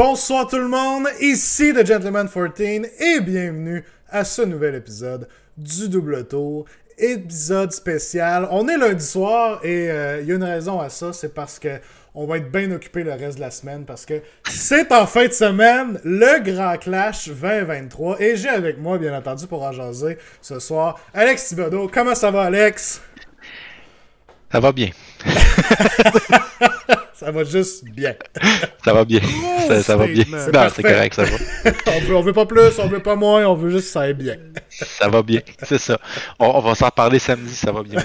Bonsoir tout le monde, ici The Gentleman 14 et bienvenue à ce nouvel épisode du Double Tour, épisode spécial. On est lundi soir et il y a une raison à ça, c'est parce que on va être bien occupé le reste de la semaine parce que c'est en fin de semaine le Grand Clash 2023 et j'ai avec moi, bien entendu, pour en jaser ce soir, Alex Thibodeau. Comment ça va, Alex? Ça va bien. Ça va juste bien. Ça va bien. Ça va bien. Non, c'est correct, ça va. on veut pas plus, on veut pas moins, on veut juste que ça aille bien. Ça va bien, c'est ça. On va s'en parler samedi, ça va bien.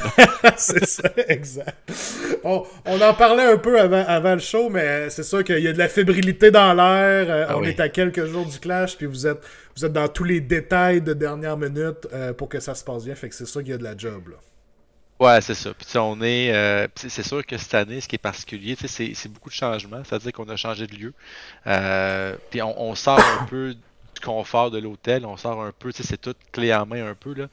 C'est ça, exact. On en parlait un peu avant le show, mais c'est sûr qu'il y a de la fébrilité dans l'air. On est à quelques jours du clash, puis vous êtes dans tous les détails de dernière minute pour que ça se passe bien. Fait que c'est sûr qu'il y a de la job, là. Ouais, c'est ça. Puis on est, c'est sûr que cette année, ce qui est particulier, c'est beaucoup de changements. C'est-à-dire qu'on a changé de lieu. Puis on sort un peu du confort de l'hôtel. On sort un peu, c'est tout clé en main un peu là.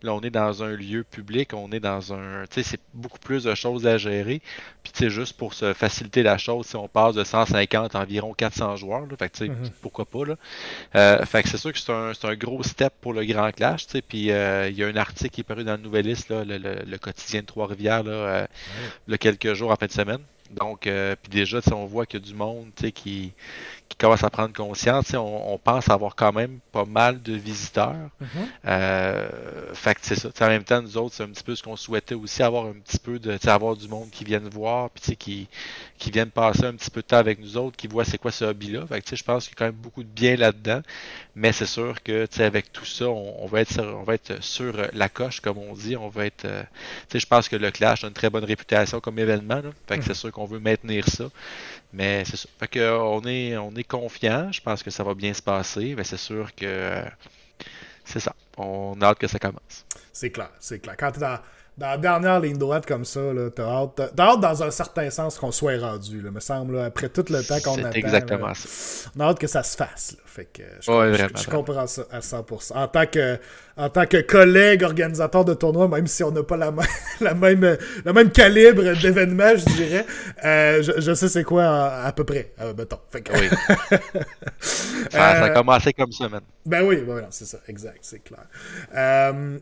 Là, on est dans un lieu public, on est dans un, c'est beaucoup plus de choses à gérer. Puis juste pour se faciliter la chose, si on passe de 150 à environ 400 joueurs, là, fait que pourquoi pas là. Fait que c'est sûr que c'est un gros step pour le Grand Clash, puis il y a un article qui est paru dans le Nouvelliste, là, le quotidien de Trois-Rivières, là, il y a quelques jours en fin de semaine. Donc, puis déjà, on voit qu'il y a du monde qui commence à prendre conscience. On pense avoir quand même pas mal de visiteurs. Fait que c'est ça. En même temps, nous autres, c'est un petit peu ce qu'on souhaitait aussi, avoir un petit peu de, avoir du monde qui vienne voir, puis qui viennent passer un petit peu de temps avec nous autres, qui voient c'est quoi ce hobby-là. Fait que je pense qu'il y a quand même beaucoup de bien là-dedans. Mais c'est sûr que avec tout ça, on va être sur la coche, comme on dit. On va être. Je pense que le Clash a une très bonne réputation comme événement. Là. Fait que c'est sûr qu'on veut maintenir ça. Mais c'est ça. Fait que on est confiant. Je pense que ça va bien se passer. Mais c'est sûr que c'est ça. On a hâte que ça commence. C'est clair, c'est clair. Quand t'es dans la dernière ligne droite comme ça, là, t'as hâte dans un certain sens qu'on soit rendu, là, me semble, là, après tout le temps qu'on attend. C'est exactement là, ça. On a hâte que ça se fasse. Là. Fait que je comprends ça à 100%. En tant que collègue organisateur de tournoi, même si on n'a pas le même calibre d'événement, je dirais, je sais c'est quoi à peu près, mettons. Fait que... Oui. ça a commencé comme ça, man. Ben oui, voilà, c'est ça, exact, c'est clair.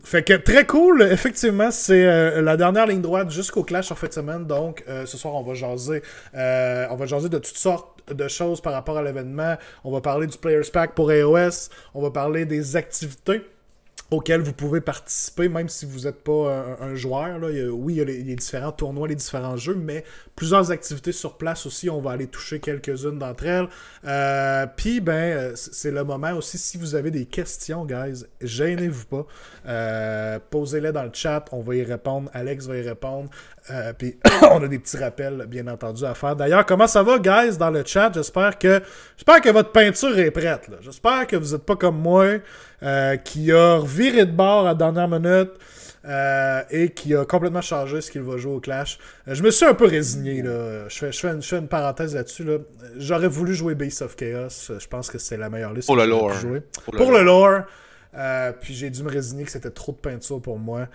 Fait que très cool, effectivement, c'est la dernière ligne droite jusqu'au Clash en fin de semaine, donc ce soir on va jaser de toutes sortes de choses par rapport à l'événement. On va parler du Players Pack pour iOS, on va parler des activités auxquels vous pouvez participer, même si vous n'êtes pas un joueur. Là. Il y a les différents tournois, les différents jeux, mais plusieurs activités sur place aussi. On va aller toucher quelques-unes d'entre elles. Puis, c'est le moment aussi, si vous avez des questions, guys, gênez-vous pas. Posez-les dans le chat, on va y répondre. Alex va y répondre. Puis, on a des petits rappels, bien entendu, à faire. D'ailleurs, comment ça va, guys, dans le chat? J'espère que votre peinture est prête. Là. J'espère que vous n'êtes pas comme moi, qui a reviré de bord à la dernière minute et qui a complètement changé ce qu'il va jouer au Clash. Je me suis un peu résigné. Là. Je fais une parenthèse là-dessus. Là. J'aurais voulu jouer Beast of Chaos. Je pense que c'est la meilleure liste pour que le j'aurais lore. pu jouer. Pour le lore. Puis j'ai dû me résigner que c'était trop de peinture pour moi.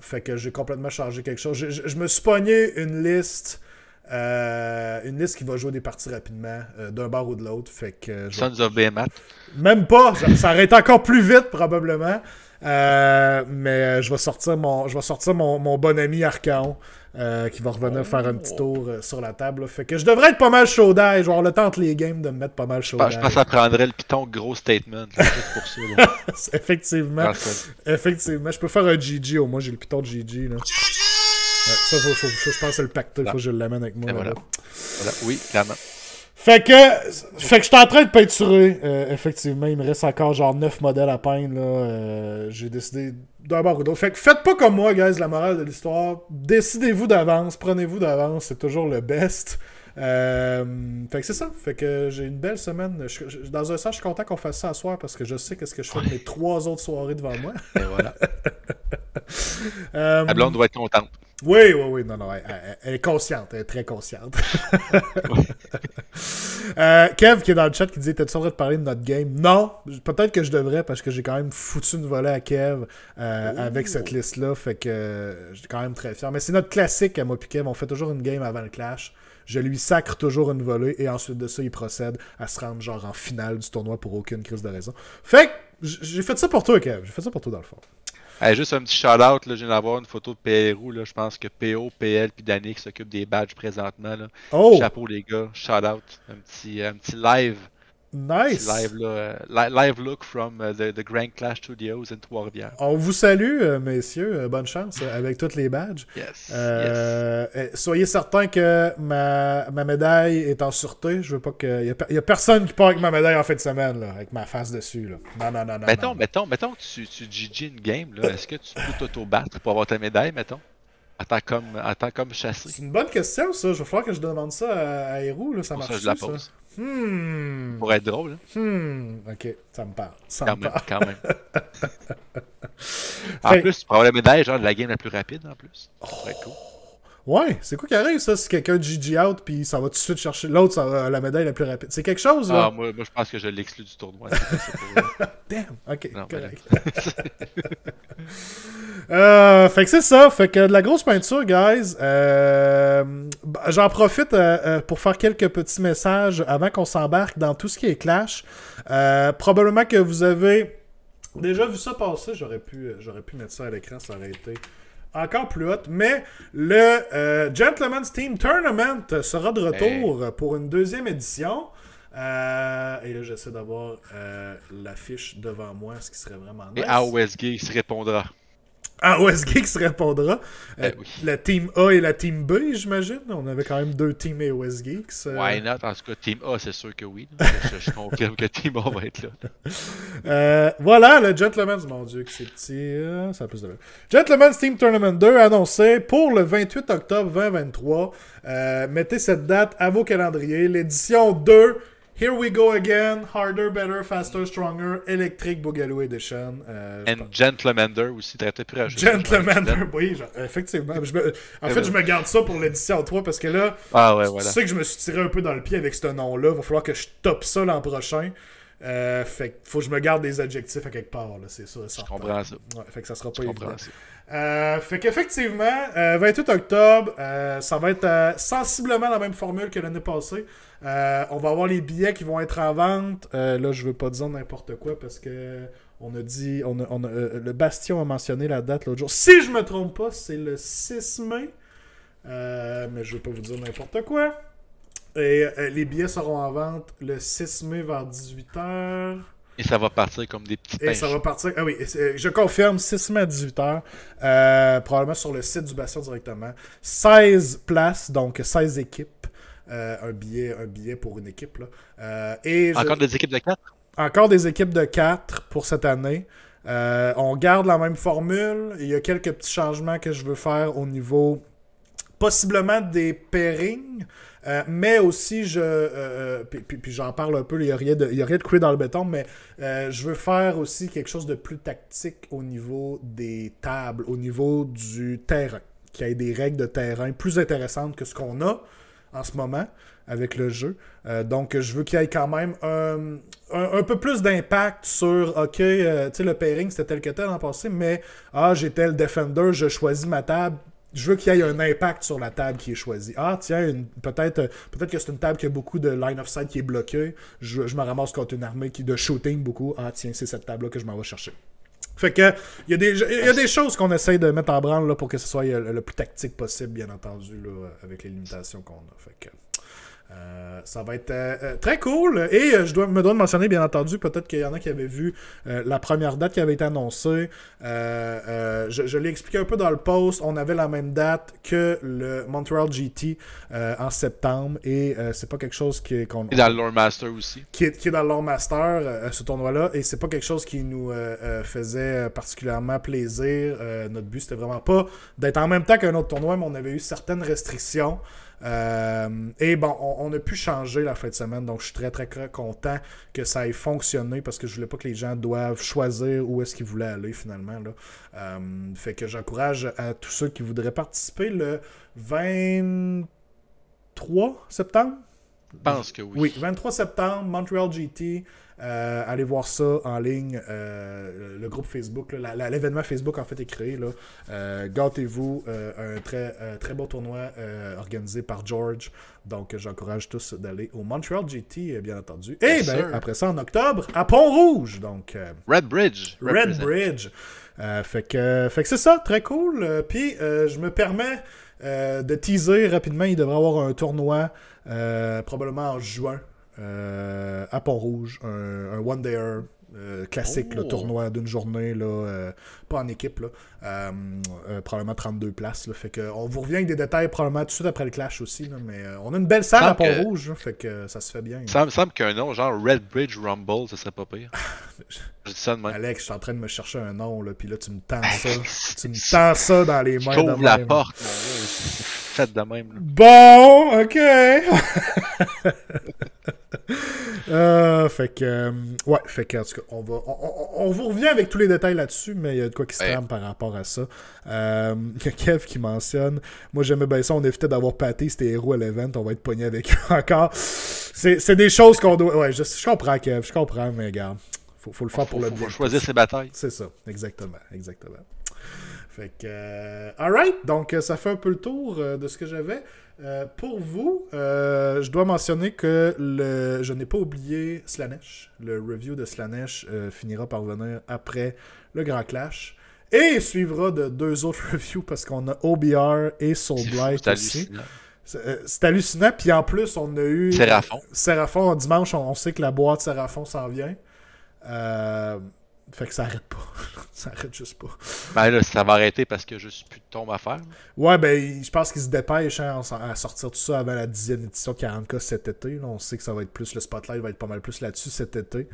Fait que j'ai complètement changé quelque chose. Je me suis pogné une liste qui va jouer des parties rapidement d'un bord ou de l'autre. Fait que Sons of Behemoth. Même pas, ça aurait été encore plus vite probablement. Mais je vais sortir mon bon ami Archaon qui va revenir faire un petit tour sur la table. Là. Fait que je devrais être pas mal chaud d'ail. Je vais avoir le temps entre les games de me mettre pas mal chaud d'ail. Je pense que ça prendrait le piton gros statement. Là, pour ça, là. Effectivement. Je peux faire un GG au moins. J'ai le piton de GG. Là. Ça, je pense que c'est le pacte. Il faut que je l'amène avec moi. Voilà. Oui, clairement. Fait que je suis en train de peinturer. Effectivement, il me reste encore genre 9 modèles à peindre. Là. J'ai décidé d'un bord ou d'autre. Fait que faites pas comme moi, guys, la morale de l'histoire. Décidez-vous d'avance, prenez-vous d'avance, c'est toujours le best. Fait que c'est ça. Fait que j'ai une belle semaine. Dans un sens, je suis content qu'on fasse ça à soir parce que je sais qu'est-ce que je fais de mes 3 autres soirées devant moi. Et voilà. La blonde doit être contente. Oui, non, elle est consciente, elle est très consciente. Kev qui est dans le chat qui dit: t'es-tu en train de parler de notre game? Non, peut-être que je devrais parce que j'ai quand même foutu une volée à Kev avec cette liste-là, fait que j'étais quand même très fier. Mais c'est notre classique à moi et Kev, on fait toujours une game avant le clash. je lui sacre toujours une volée, et ensuite de ça, il procède à se rendre genre en finale du tournoi pour aucune crise de raison. Fait que, j'ai fait ça pour toi, Kev. J'ai fait ça pour toi, dans le fond. Hey, juste un petit shout-out, là, je viens d'avoir une photo de PRO, là, je pense que PO, PL puis Danick s'occupent des badges présentement, là. Oh! Chapeau les gars, shout-out, un petit live. Petit Nice! live, là, live look from the Grand Clash Studios in Trois-Rivières. On vous salue, messieurs. Bonne chance avec tous les badges. Yes, Soyez certains que ma médaille est en sûreté. Je veux pas que. Il y a personne qui part avec ma médaille en fin de semaine, là, avec ma face dessus. Là. Non. Mettons que tu GG une game, là, est-ce que tu peux t'auto-battre pour avoir ta médaille, mettons? En tant comme chassé. C'est une bonne question, ça. Je vais falloir que je demande ça à Hero, là. Ça marche. Ça, je la pose. Ça? Pour être drôle. Ok, ça me parle. Quand même. En plus, tu pourras avoir la médaille, genre de la game la plus rapide en plus. Ça pourrait être cool. Ouais, c'est quoi qui arrive, ça, si quelqu'un GG out, puis ça va tout de suite chercher l'autre, ça va la médaille la plus rapide. C'est quelque chose, là? Moi, je pense que je l'exclus du tournoi. Damn, ok, non, correct. Fait que c'est ça, fait que de la grosse peinture, guys. J'en profite pour faire quelques petits messages avant qu'on s'embarque dans tout ce qui est Clash. Probablement que vous avez déjà vu ça passer, j'aurais pu mettre ça à l'écran, ça aurait été encore plus hot, mais le Gentleman's Team Tournament sera de retour pour une deuxième édition. Et là, j'essaie d'avoir l'affiche devant moi, ce qui serait vraiment nice. Et à Westgate se répondra. À Westgate se répondra. Oui. La Team A et la Team B, j'imagine. On avait quand même deux teams à Westgate. Why not? En tout cas, Team A, c'est sûr que oui. Je confirme que Team A va être là. Voilà, le Gentleman's... Mon Dieu, que c'est petit. Ça a plus de... Gentleman's Team Tournament 2 annoncé pour le 28 octobre 2023. Mettez cette date à vos calendriers. L'édition 2... Here we go again, harder, better, faster, stronger, Electric Boogaloo Edition. And Gentlemander aussi, t'aurais peut-être pu rajouter. Gentlemander, oui, effectivement. Je me garde ça pour l'édition 3 parce que là, tu sais que je me suis tiré un peu dans le pied avec ce nom-là. Il va falloir que je top ça l'an prochain. Fait que faut que je me garde des adjectifs à quelque part, là, c'est ça. Je comprends ça. Ouais, fait que ça sera pas évident. Fait qu'effectivement, 28 octobre, ça va être sensiblement la même formule que l'année passée. On va avoir les billets qui vont être en vente. Là, je veux pas dire n'importe quoi parce que on a dit, le Bastion a mentionné la date l'autre jour. Si je me trompe pas, c'est le 6 mai. Mais je veux pas vous dire n'importe quoi. Et les billets seront en vente le 6 mai vers 18h. Et ça va partir comme des petits pains. Et ça va partir. Ah oui, je confirme, 6 mai à 18h. Probablement sur le site du Bastion directement. 16 places, donc 16 équipes. Un billet pour une équipe. Là. Encore des équipes de 4? Encore des équipes de 4 pour cette année. On garde la même formule. Il y a quelques petits changements que je veux faire au niveau possiblement des pairings. Mais aussi, puis j'en parle un peu, il n'y a rien de couler dans le béton, mais je veux faire aussi quelque chose de plus tactique au niveau des tables, au niveau du terrain, qu'il y ait des règles de terrain plus intéressantes que ce qu'on a en ce moment avec le jeu. Donc, je veux qu'il y ait quand même un peu plus d'impact sur, OK, tu sais, le pairing, c'était tel que tel en passé, mais, j'étais le defender, je choisis ma table. Je veux qu'il y ait un impact sur la table qui est choisie. Tiens, peut-être que c'est une table qui a beaucoup de line of sight qui est bloquée. Je me ramasse contre une armée qui de shooting beaucoup. Tiens, c'est cette table-là que je m'en vais chercher. Fait que il y a des choses qu'on essaye de mettre en branle là, pour que ce soit le plus tactique possible, bien entendu, là, avec les limitations qu'on a. Fait que ça va être très cool. Et je me dois de mentionner, bien entendu, peut-être qu'il y en a qui avaient vu la première date qui avait été annoncée. Je l'ai expliqué un peu dans le post. On avait la même date que le Montreal GT en septembre. Et c'est pas quelque chose qu'on... Et dans le Lore Master aussi. Qui est dans le Lore Master, ce tournoi-là. Et c'est pas quelque chose qui nous faisait particulièrement plaisir. Notre but, c'était vraiment pas d'être en même temps qu'un autre tournoi, mais on avait eu certaines restrictions. Et bon, on a pu changer la fin de semaine, donc je suis très très content que ça ait fonctionné parce que je voulais pas que les gens doivent choisir où est-ce qu'ils voulaient aller finalement là. Fait que j'encourage à tous ceux qui voudraient participer le 23 septembre. Je pense que oui. Oui, 23 septembre, Montreal GT. Allez voir ça en ligne. Le groupe Facebook, l'événement Facebook en fait est créé. Gâtez-vous. Un très beau tournoi organisé par George. Donc j'encourage tous d'aller au Montreal GT, bien entendu. Et après ça, en octobre, à Pont-Rouge. Donc, Red Bridge. Red Bridge. Fait que c'est ça, très cool. Puis je me permets de teaser rapidement, il devrait y avoir un tournoi probablement en juin à Pont-Rouge, un one-dayer classique, le tournoi d'une journée, pas en équipe, probablement 32 places. Fait que on vous revient avec des détails probablement tout de suite après le clash aussi, mais on a une belle salle à Pont-Rouge, fait que ça se fait bien. Ça me semble qu'un nom genre Red Bridge Rumble, ça serait pas pire. Je dis ça de même. Alex, je suis en train de me chercher un nom, puis là tu me tends ça. Tu me tends ça dans les mains. J'ouvre la porte, mon gars. Faites de même. Bon, ok. Fait que en tout cas, on vous revient avec tous les détails là-dessus, mais il y a de quoi qui se trame par rapport à ça. Il y a Kev qui mentionne, moi j'aimais bien ça, on évitait d'avoir pâté, c'était héros à l'event, on va être pogné avec eux encore. C'est des choses qu'on doit... Ouais, je comprends Kev, je comprends, mais regarde, faut le faire pour le bien. Faut choisir ses batailles. C'est ça, exactement. Fait que... alright, donc ça fait un peu le tour de ce que j'avais. Pour vous, je dois mentionner que je n'ai pas oublié Slaanesh. Le review de Slaanesh finira par venir après le Grand Clash. Et suivra de 2 autres reviews parce qu'on a OBR et Soulblight aussi. C'est hallucinant. Puis en plus, on a eu Seraphon. Dimanche, on sait que la boîte Seraphon s'en vient. Fait que ça arrête pas. Ça arrête juste pas. Ben là, ça va arrêter parce que je suis plus de tombe à faire. Ouais, ben, je pense qu'ils se dépêchent à sortir tout ça avant la 10e édition de 40K cet été. Là. On sait que ça va être plus, le spotlight va être pas mal plus là-dessus cet été.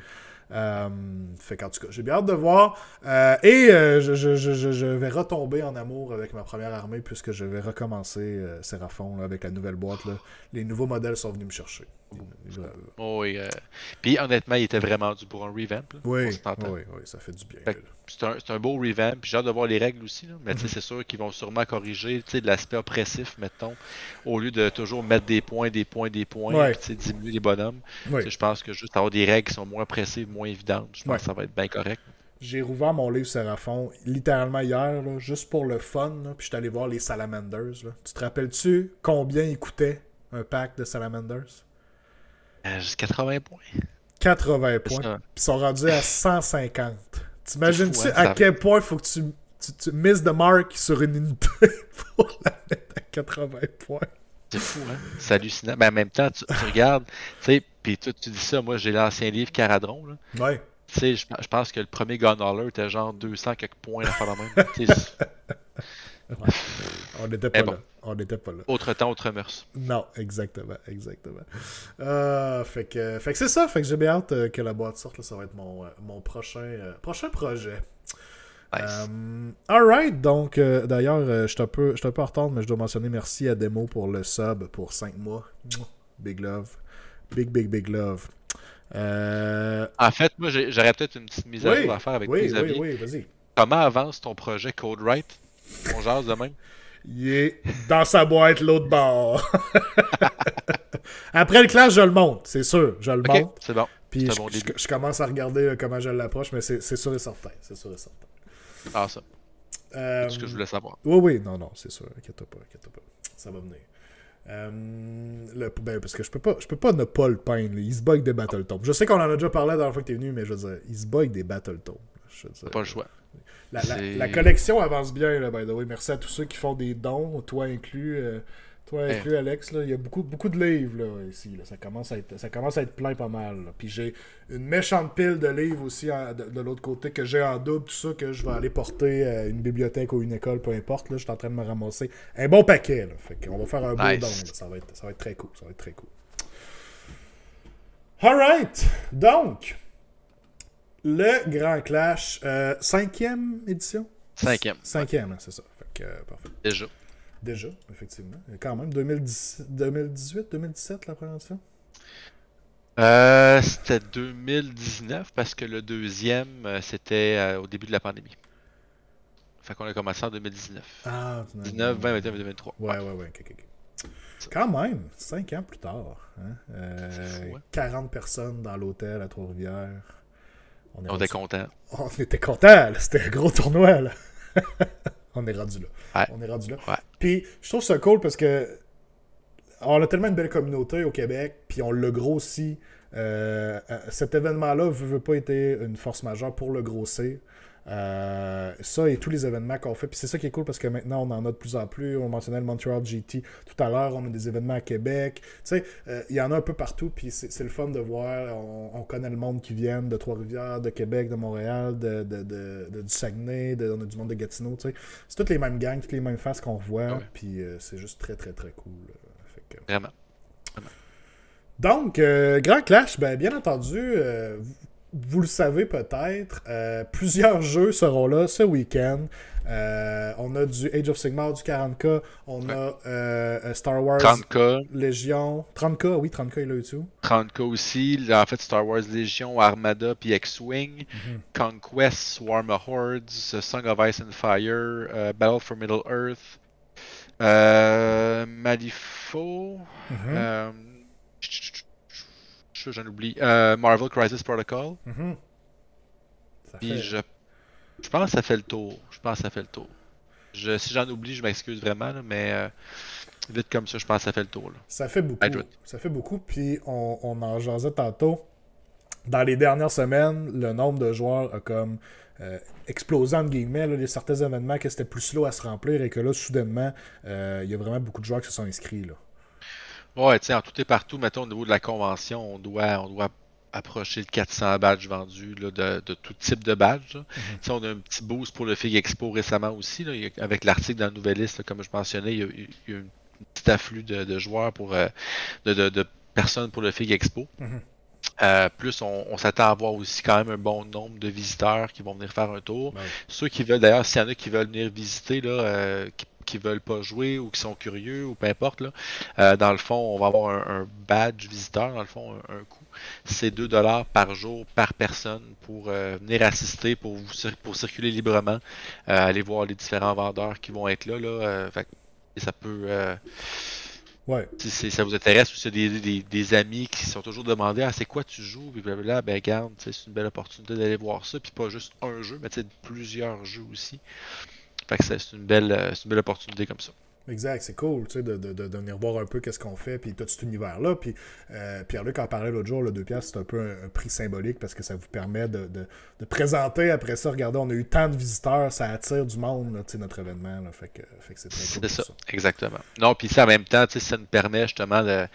Fait qu'en tout cas, j'ai bien hâte de voir. Je vais retomber en amour avec ma première armée puisque je vais recommencer Seraphon avec la nouvelle boîte. Là. Les nouveaux modèles sont venus me chercher. Oui. Puis honnêtement, il était vraiment dû pour un revamp. Là. Oui, ça fait du bien. C'est un beau revamp. Puis j'ai hâte de voir les règles aussi. Là. Mais c'est sûr qu'ils vont sûrement corriger de l'aspect oppressif, mettons, au lieu de toujours mettre des points, puis diminuer les bonhommes. Je pense que juste avoir des règles qui sont moins oppressives, moins évidentes, je pense que ça va être bien correct. J'ai rouvert mon livre Seraphon littéralement hier, là, juste pour le fun, là, puis je suis allé voir les Salamanders. Là. Tu te rappelles-tu combien il coûtait un pack de Salamanders? Juste 80 points. 80 points. Puis ils sont rendus à 150. T'imagines-tu à quel point il faut que tu misses de marque sur une unité pour la mettre à 80 points? C'est fou, hein? C'est hallucinant. Mais en même temps, tu regardes, tu sais, puis toi, tu dis ça, moi j'ai l'ancien livre Caradron, là. Ouais. Tu sais, je pense que le premier Gunhauler était genre 200 quelques points, la fin de même. On n'était pas là. On n'était pas là. Autre temps, autre mœurs. Non, exactement. Fait que c'est ça. Fait que j'ai bien hâte que la boîte sorte. Là, ça va être mon prochain projet. Nice. Alright, donc d'ailleurs, je suis un peu en retard, mais je dois mentionner merci à Demo pour le sub pour 5 mois. Big love. Big love. En fait, moi, j'aurais peut-être une petite mise à jour à faire avec tes avis. Oui, vas-y. Comment avance ton projet CodeWrite? On jase de même? Il est dans sa boîte l'autre bord. Après le clash, je le monte, c'est sûr. Je le monte. C'est bon. Puis je commence à regarder comment je l'approche, mais c'est sûr et certain. Ah, ça. C'est ce que je voulais savoir. Oui, non, c'est sûr. Inquiète-toi pas. Ça va venir. Parce que je peux pas ne pas le peindre. Il se bug des Battletomes. Je sais qu'on en a déjà parlé la dernière fois que t'es venu, mais je veux dire, il se bug des Battletomes. C'est pas le choix. La collection avance bien, là, by the way. Merci à tous ceux qui font des dons, toi inclus. Alex, là, il y a beaucoup de livres là, ici. Là. Ça commence à être plein pas mal. Là. Puis j'ai une méchante pile de livres aussi de l'autre côté que j'ai en double, tout ça, que je vais aller porter à une bibliothèque ou une école, peu importe. Là, je suis en train de me ramasser un bon paquet. Là. Fait qu'on va faire un beau don. Là. Ça va être très cool. Alright! Donc, le Grand Clash, 5e édition? 5e. 5e, c'est ça. Fait que, parfait. Déjà, effectivement. Quand même, 2018, 2017, la première édition? C'était 2019 parce que le deuxième, c'était au début de la pandémie. Fait qu'on a commencé en 2019. 19, 20, 21, 2023. Ouais, ok. Quand même, 5 ans plus tard. Hein? C'est fou, hein? 40 personnes dans l'hôtel à Trois-Rivières. On était contents. On était contents, c'était un gros tournoi. Là. On est rendu là. Ouais. On est rendu là. Ouais. Puis je trouve ça cool parce que on a tellement une belle communauté au Québec, puis on l'a grossi. Cet événement-là veut pas été une force majeure pour le grossir. Ça et tous les événements qu'on fait. Puis c'est ça qui est cool parce que maintenant on en a de plus en plus. On mentionnait le Montreal GT tout à l'heure. On a des événements à Québec. Tu sais, il y en a un peu partout. Puis c'est le fun de voir. On connaît le monde qui vient de Trois-Rivières, de Québec, de Montréal, du Saguenay. On a du monde de Gatineau. Tu sais. C'est toutes les mêmes gangs, toutes les mêmes faces qu'on revoit. Ouais. Puis c'est juste très très très cool. Fait que... Vraiment. Donc, Grand Clash, bien entendu, vous le savez peut-être, plusieurs jeux seront là ce week-end. On a du Age of Sigmar, du 40K, on a Star Wars 30K. Légion. 30K, oui, 30K est là et tout. 30K aussi. Là, en fait, Star Wars Légion, Armada puis X-Wing. Conquest, Swarm of Hordes, Song of Ice and Fire, Battle for Middle Earth, Malifaux. J'en oublie. Marvel Crisis Protocol. Puis je pense que ça fait le tour. Si j'en oublie, je m'excuse vraiment, là, mais vite comme ça, je pense que ça fait le tour. Là. Ça fait beaucoup. Ça fait beaucoup. Puis on en jasait tantôt. Dans les dernières semaines, le nombre de joueurs a comme explosé entre guillemets. Là, il y a certains événements que c'était plus slow à se remplir et que là, soudainement, il y a vraiment beaucoup de joueurs qui se sont inscrits. Là. Ouais, tu sais, en tout et partout, mettons, au niveau de la convention, on doit approcher le 400 badges vendus là, de tout type de badges. Mm-hmm. On a un petit boost pour le FIG Expo récemment aussi, là, avec l'article dans la nouvelle liste, là, comme je mentionnais, il y a un petit afflux de joueurs de personnes pour le FIG Expo. Mm-hmm. Plus on s'attend à avoir aussi quand même un bon nombre de visiteurs qui vont venir faire un tour. Ouais. Ceux qui veulent, d'ailleurs, s'il y en a qui veulent venir visiter, là, qui veulent pas jouer ou qui sont curieux ou peu importe, là, dans le fond, on va avoir un badge visiteur, dans le fond, un coût. C'est 2$ par jour par personne pour venir assister, pour circuler librement, aller voir les différents vendeurs qui vont être là. Et ça peut... Ouais. Si ça vous intéresse ou si des amis qui sont toujours demandés c'est quoi tu joues, puis blablabla, ben garde, c'est une belle opportunité d'aller voir ça, puis pas juste un jeu, mais plusieurs jeux aussi. Fait que c'est une belle opportunité comme ça. Exact, c'est cool, tu sais, de venir voir un peu qu'est-ce qu'on fait, puis tout cet univers-là. Puis Pierre-Luc en parlait l'autre jour, le 2$, c'est un peu un prix symbolique parce que ça vous permet de présenter après ça. Regardez, on a eu tant de visiteurs, ça attire du monde, tu sais, notre événement. Là, fait que c'est très cool. C'est ça, exactement. Non, puis ça en même temps, tu sais, ça nous permet justement de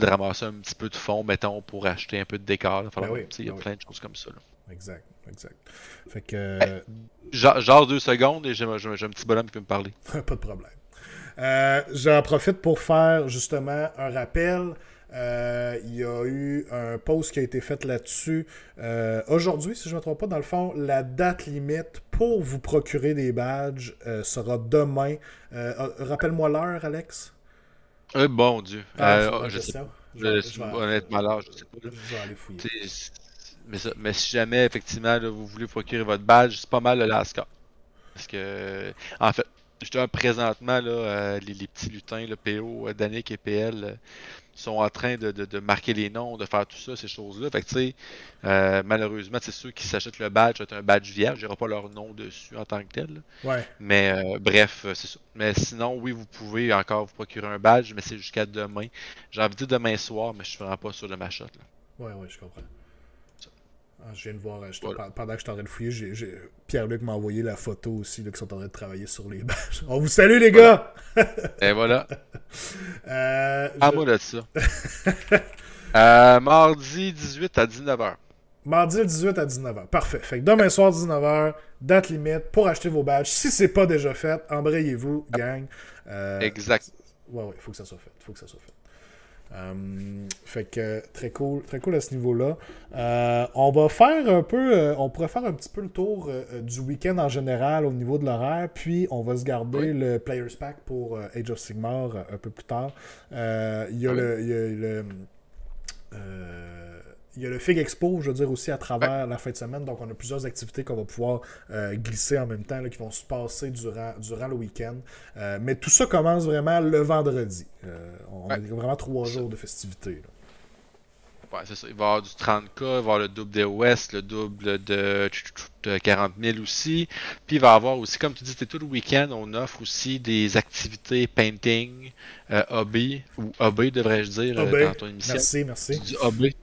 ramasser un petit peu de fonds, mettons, pour acheter un peu de décor. Il y a plein de choses comme ça. Là. Exact. Fait que. Genre 2 secondes et j'ai un petit bonhomme qui peut me parler. Pas de problème. J'en profite pour faire justement un rappel. Il y a eu un post qui a été fait là-dessus aujourd'hui, si je ne me trompe pas. Dans le fond, la date limite pour vous procurer des badges sera demain. Rappelle-moi l'heure, Alex. Bon Dieu. Je sais pas. Honnêtement, là, je sais pas. Je vais aller fouiller. Mais si jamais, effectivement, là, vous voulez procurer votre badge, c'est pas mal le last call. Parce que, en fait, justement, présentement, là, les petits lutins, le PO, Danick et PL, sont en train de marquer les noms, de faire tout ça, ces choses-là. Fait que, tu sais, malheureusement, c'est ceux qui s'achètent le badge, c'est un badge vierge, il n'y aura pas leur nom dessus en tant que tel. Là. Ouais. Mais, bref, c'est ça. Mais sinon, oui, vous pouvez encore vous procurer un badge, mais c'est jusqu'à demain. J'ai envie de dire demain soir, mais je suis vraiment pas sûr de ma shot. Là. Ouais, je comprends. Je viens de voir, pendant que je suis en train de fouiller, Pierre-Luc m'a envoyé la photo aussi, là, qui sont en train de travailler sur les badges. On vous salue, les gars! Et voilà. Moi de ça. Mardi 18 à 19h. Mardi 18 à 19h. Parfait. Fait que demain soir, 19h, date limite pour acheter vos badges. Si c'est pas déjà fait, embrayez-vous, gang. Exact. Ouais, il faut que ça soit fait. Fait que très cool à ce niveau-là. On va faire un peu, on pourrait faire un petit peu le tour du week-end en général au niveau de l'horaire, puis on va se garder le Players Pack pour Age of Sigmar un peu plus tard. Il y a il y a le Fig Expo, je veux dire, aussi à travers la fin de semaine. Donc, on a plusieurs activités qu'on va pouvoir glisser en même temps, là, qui vont se passer durant le week-end. Mais tout ça commence vraiment le vendredi. On a vraiment 3 jours de festivités. Là. Ouais, c'est ça. Il va y avoir du 30K, il va y avoir le double des West, le double de 40 000 aussi. Puis il va y avoir aussi, comme tu dis, c'était tout le week-end, on offre aussi des activités painting, hobby, ou hobby devrais-je dire, dans ton émission. Merci. Du hobby.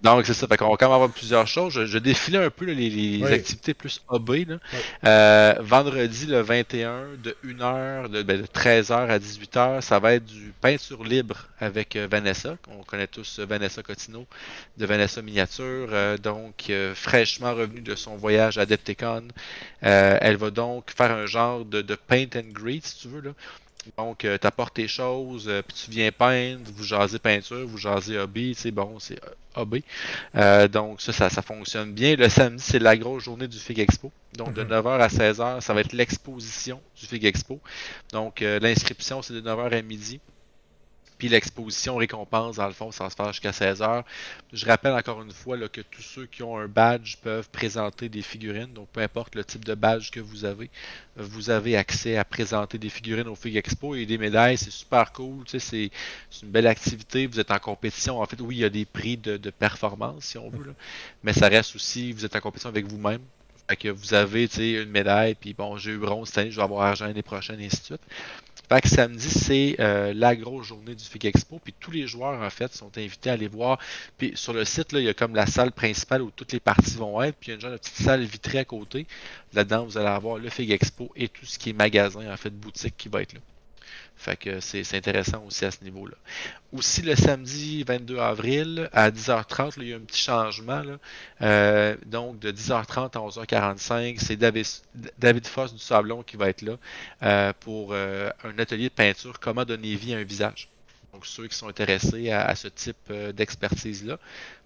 Donc c'est ça, fait qu'on va quand même avoir plusieurs choses. Je défilais un peu là, les activités plus hobby. Là. Vendredi le 21 de 1h, de 13h à 18h, ça va être du peinture libre avec Vanessa. On connaît tous Vanessa Cotino de Vanessa Miniature, donc fraîchement revenue de son voyage à Deptecon. Elle va donc faire un genre de paint and greet, si tu veux, là. Donc, tu apportes tes choses, puis tu viens peindre, vous jasez peinture, vous jasez hobby, c'est bon, c'est hobby. Donc, ça fonctionne bien. Le samedi, c'est la grosse journée du Fig Expo. Donc, de 9h à 16h, ça va être l'exposition du Fig Expo. Donc, l'inscription, c'est de 9h à midi. Puis l'exposition récompense, dans le fond, ça va se faire jusqu'à 16h. Je rappelle encore une fois là, que tous ceux qui ont un badge peuvent présenter des figurines. Donc, peu importe le type de badge que vous avez accès à présenter des figurines au Fig Expo et des médailles. C'est super cool. Tu sais, c'est une belle activité. Vous êtes en compétition. En fait, oui, il y a des prix de performance, si on veut. Là. Mais ça reste aussi, vous êtes en compétition avec vous-même. Fait que vous avez une médaille. Puis bon, j'ai eu bronze cette année, je vais avoir argent l'année prochaine, et ainsi de suite. Fait que samedi, c'est la grosse journée du Fig Expo. Puis tous les joueurs, en fait, sont invités à aller voir. Puis sur le site, là, il y a comme la salle principale où toutes les parties vont être. Puis il y a une genre de petite salle vitrée à côté. Là-dedans, vous allez avoir le Fig Expo et tout ce qui est magasin, en fait, boutique qui va être là. Fait que c'est intéressant aussi à ce niveau-là. Aussi le samedi 22 avril à 10h30, là, il y a un petit changement. Là. Donc de 10h30 à 11h45, c'est David Foss du Sablon qui va être là pour un atelier de peinture, comment donner vie à un visage. Donc ceux qui sont intéressés à ce type d'expertise-là,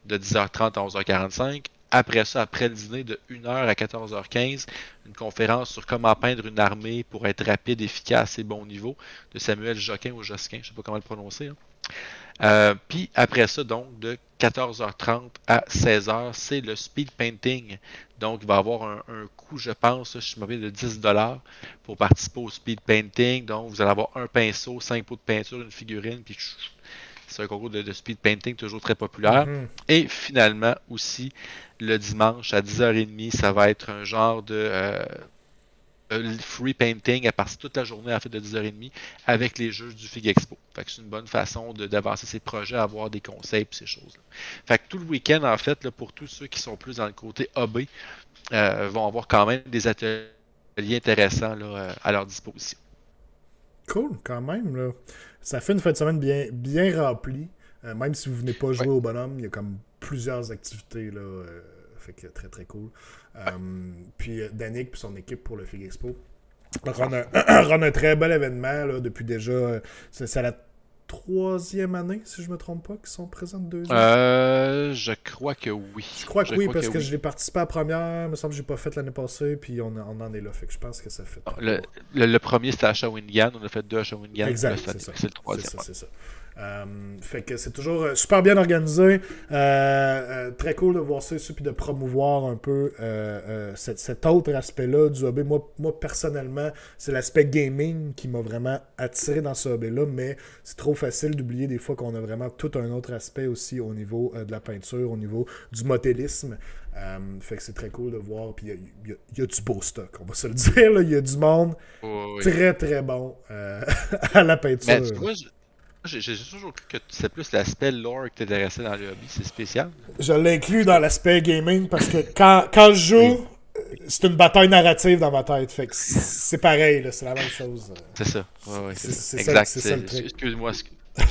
de 10h30 à 11h45. Après ça, après le dîner, de 1h à 14h15, une conférence sur comment peindre une armée pour être rapide, efficace et bon niveau, de Samuel Joquin ou Josquin, je ne sais pas comment le prononcer. Hein. Puis après ça, donc, de 14h30 à 16h, c'est le speed painting. Donc, il va y avoir un coût, je pense, je me rappelle, de 10$ pour participer au speed painting. Donc, vous allez avoir un pinceau, 5 pots de peinture, une figurine, puis c'est un concours de speed painting toujours très populaire. Et finalement, aussi, le dimanche à 10h30, ça va être un genre de free painting à partir de toute la journée, en fait, de 10h30 avec les jeux du Fig Expo. Fait que c'est une bonne façon d'avancer ses projets, avoir des conseils et ces choses-là. Fait que tout le week-end, en fait, là, pour tous ceux qui sont plus dans le côté hobby, vont avoir quand même des ateliers intéressants là, à leur disposition. Cool, quand même. Là. Ça fait une fin de semaine bien remplie. Même si vous venez pas jouer au bonhomme, il y a comme plusieurs activités. Là, fait que très très cool. Puis Danick et son équipe pour le Fig Expo run un très bel événement là, depuis déjà. C'est la 3e année, si je me trompe pas, qui sont présents de 2 ans. Je crois que oui. Je crois que oui, parce que je l'ai participé à la première, il me semble que j'ai pas fait l'année passée, puis on en est là, fait que je pense que ça fait... Le premier, c'était à Shawinigan, on a fait 2 à Shawinigan. Exact, c'est ça. C'est le 3e. C'est ça. Fait que c'est toujours super bien organisé, très cool de voir ça puis de promouvoir un peu cet autre aspect-là du hobby. Moi personnellement, c'est l'aspect gaming qui m'a vraiment attiré dans ce hobby-là, mais c'est trop facile d'oublier des fois qu'on a vraiment tout un autre aspect aussi au niveau de la peinture, au niveau du modélisme. Fait que c'est très cool de voir. Puis il y a du beau stock, on va se le dire. Il y a du monde très très bon à la peinture. Mais, tu vois, j'ai toujours cru que c'est plus l'aspect lore qui t'intéressait dans le hobby, c'est spécial. Je l'inclus dans l'aspect gaming parce que quand je joue, c'est une bataille narrative dans ma tête. Fait que c'est pareil, là, c'est la même chose. C'est ça, ouais, c'est exact. Ça, excuse-moi,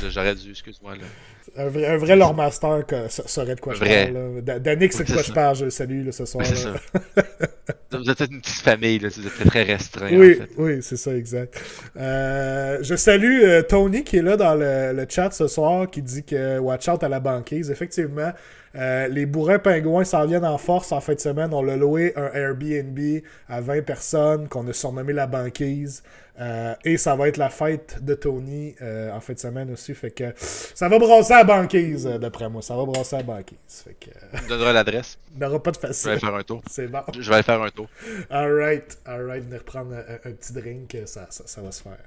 j'aurais dû, excuse-moi. Là. Un vrai lore master saurait de quoi je parle. Danick, c'est de quoi je parle, je le salue là, ce soir. C'est ça. Vous êtes une petite famille, là, vous êtes très restreint. Oui, en fait. oui, c'est ça, exact. Je salue Tony qui est là dans le chat ce soir, qui dit que watch out à la banquise. Effectivement, Les bourrins pingouins s'en viennent en force en fin de semaine. On l'a loué un Airbnb à 20 personnes qu'on a surnommé la banquise. Et ça va être la fête de Tony en fin de semaine aussi. Fait que ça va brasser à la banquise, d'après moi. Ça va brasser à la banquise. Fait que, Tu me donneras l'adresse. il n'y aura pas de facile. Je vais aller faire un tour. C'est bon. Je vais aller faire un tour. Alright. Venez reprendre un petit drink. Ça va se faire.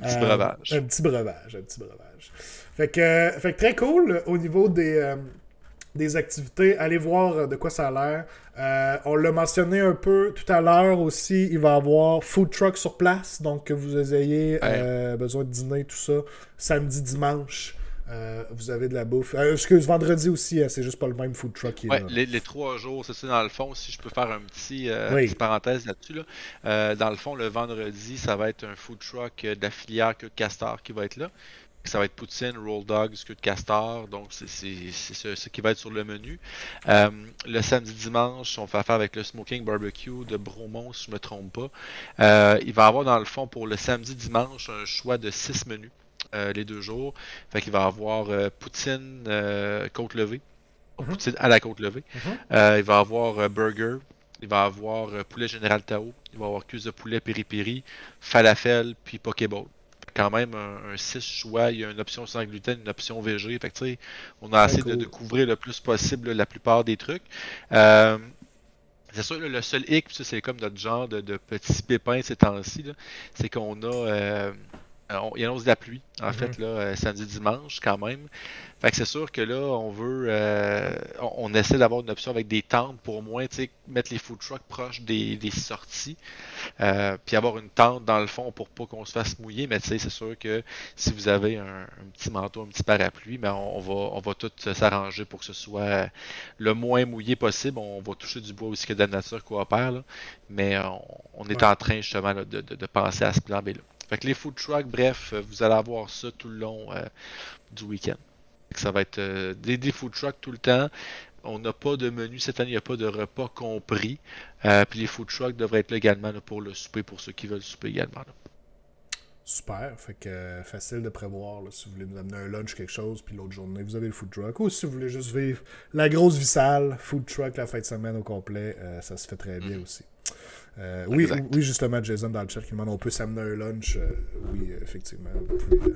Un petit breuvage. Un petit breuvage. Fait que très cool au niveau des activités. Allez voir de quoi ça a l'air. On l'a mentionné un peu tout à l'heure aussi. Il va y avoir food truck sur place. Donc, que vous ayez besoin de dîner, tout ça. Samedi, dimanche. Vous avez de la bouffe. Vendredi aussi, c'est juste pas le même food truck qui est là. Les 3 jours, c'est ça, dans le fond, si je peux faire petite parenthèse là-dessus. Dans le fond, le vendredi, ça va être un food truck de la filière queue de castor qui va être là. Ça va être poutine, roll dogs, queue de castor. Donc, c'est ce qui va être sur le menu. Le samedi, dimanche, on fait affaire avec le Smoking Barbecue de Bromont, si je ne me trompe pas. Il va y avoir, dans le fond, pour le samedi, dimanche, un choix de 6 menus. Les 2 jours. Fait qu'il va y avoir poutine côte levée. Poutine à la côte levée. Il va y avoir burger. Il va y avoir poulet général Tao. Il va y avoir cuisse de poulet piri-piri, falafel, puis pokéball. Quand même un 6 choix. Il y a une option sans gluten, une option végé. Fait que tu sais, on a essayé de couvrir le plus possible la plupart des trucs. C'est sûr, le seul hic, c'est comme notre genre de petits pépins ces temps-ci, c'est qu'on a... il annonce de la pluie, en fait, là, samedi, dimanche, quand même. Fait que c'est sûr que là, on veut... on essaie d'avoir une option avec des tentes pour au moins, tu sais, mettre les food trucks proches des sorties. Puis avoir une tente, dans le fond, pour pas qu'on se fasse mouiller. Mais tu sais, c'est sûr que si vous avez un petit manteau, un petit parapluie, ben on va tout s'arranger pour que ce soit le moins mouillé possible. On va toucher du bois aussi que de la nature coopère, là. Mais on est en train, justement, là, de penser à ce plan B-là. Fait que les food trucks, bref, vous allez avoir ça tout le long du week-end. Ça va être des food trucks tout le temps. On n'a pas de menu cette année, il n'y a pas de repas compris. Puis les food trucks devraient être là également là, pour le souper, pour ceux qui veulent souper également. Là. Super, fait que facile de prévoir là, si vous voulez nous amener un lunch, quelque chose, puis l'autre journée, vous avez le food truck. Ou si vous voulez juste vivre la grosse vie sale, food truck la fin de semaine au complet, ça se fait très bien aussi. Oui, justement, Jason dans le chat qui demande on peut s'amener un lunch. Oui, effectivement, vous pouvez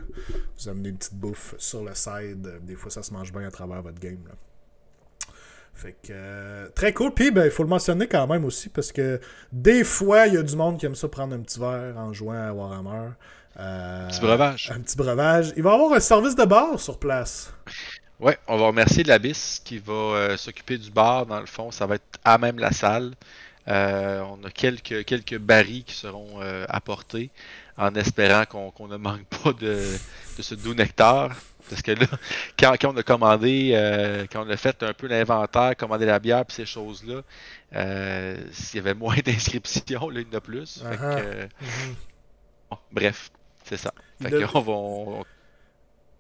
vous amener une petite bouffe sur le side. Des fois, ça se mange bien à travers votre game. Là. Fait que très cool. Puis, il faut le mentionner quand même aussi parce que des fois, il y a du monde qui aime ça prendre un petit verre en jouant à Warhammer. Un petit breuvage. Un petit breuvage. Il va y avoir un service de bar sur place. Ouais, on va remercier l'Abyss qui va s'occuper du bar. Dans le fond, ça va être à même la salle. On a quelques barils qui seront apportés en espérant qu'on ne manque pas de ce doux nectar. Parce que là, quand on a commandé, quand on a fait un peu l'inventaire, commandé la bière et ces choses-là, s'il y avait moins d'inscriptions, là, il y en a plus. Fait que, bon, bref, c'est ça. Fait que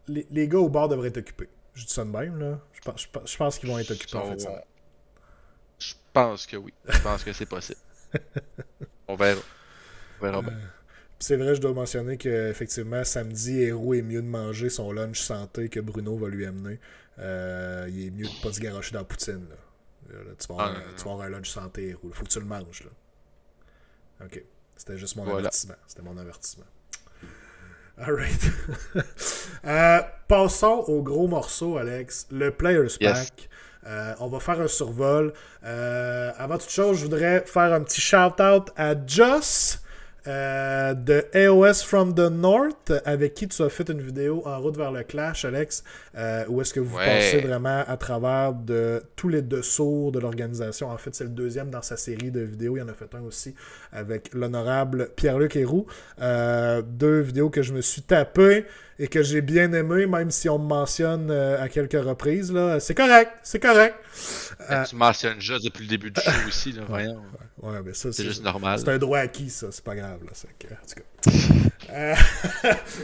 les gars au bar devraient être occupés. Je dis ça de même, là. Je pense qu'ils vont être occupés en fait ça. Je pense que oui. Je pense que c'est possible. On verra. On verra bien. C'est vrai, je dois mentionner qu'effectivement, samedi, Héros est mieux de manger son lunch santé que Bruno va lui amener. Il est mieux de pas se garocher dans la poutine. Là, tu vas avoir un lunch santé, Héros. Il faut que tu le manges. Là. Ok. C'était juste mon avertissement. C'était mon avertissement. Alright. Passons au gros morceau, Alex. Le Player's Pack. On va faire un survol. Avant toute chose, je voudrais faire un petit shout-out à Joss de AOS from the North, avec qui tu as fait une vidéo en route vers le Clash, Alex, où est-ce que vous passez vraiment à travers de tous les dessous de l'organisation. En fait, c'est le deuxième dans sa série de vidéos. Il y en a fait un aussi avec l'honorable Pierre-Luc Héroux. 2 vidéos que je me suis tapé et que j'ai bien aimé, même si on me mentionne à quelques reprises. Là. C'est correct, c'est correct. Tu mentionnes juste depuis le début du show aussi, là, voyons. Ouais, mais ça, c'est juste normal. C'est un droit acquis, ça, c'est pas grave. Là, en tout cas.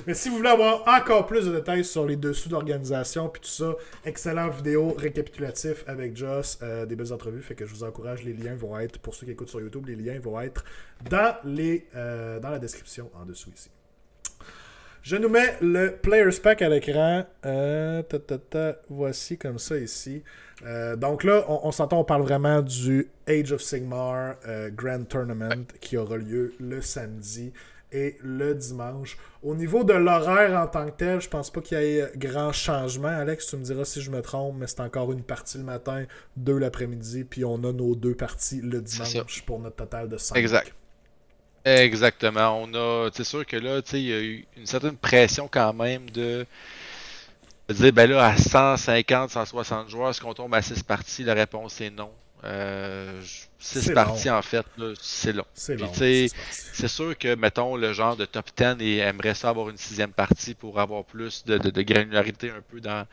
Mais si vous voulez avoir encore plus de détails sur les dessous d'organisation puis tout ça, excellente vidéo récapitulatif avec Joss, des belles entrevues, fait que je vous encourage, les liens vont être, pour ceux qui écoutent sur YouTube, les liens vont être dans la description en dessous ici. Je nous mets le Players Pack à l'écran. Voici comme ça ici. Donc là, on s'entend, on parle vraiment du Age of Sigmar Grand Tournament qui aura lieu le samedi et le dimanche. Au niveau de l'horaire en tant que tel, je pense pas qu'il y ait grand changement. Alex, tu me diras si je me trompe, mais c'est encore une partie le matin, 2 l'après-midi, puis on a nos 2 parties le dimanche pour notre total de 5. Exact. Exactement. C'est sûr que là, il y a eu une certaine pression quand même de dire, ben là, à 150, 160 joueurs, est-ce qu'on tombe à 6 parties? La réponse est non. 6 parties, en fait, c'est long. C'est long. C'est sûr que, mettons, le genre de top 10 aimerait ça avoir une 6e partie pour avoir plus de granularité un peu dans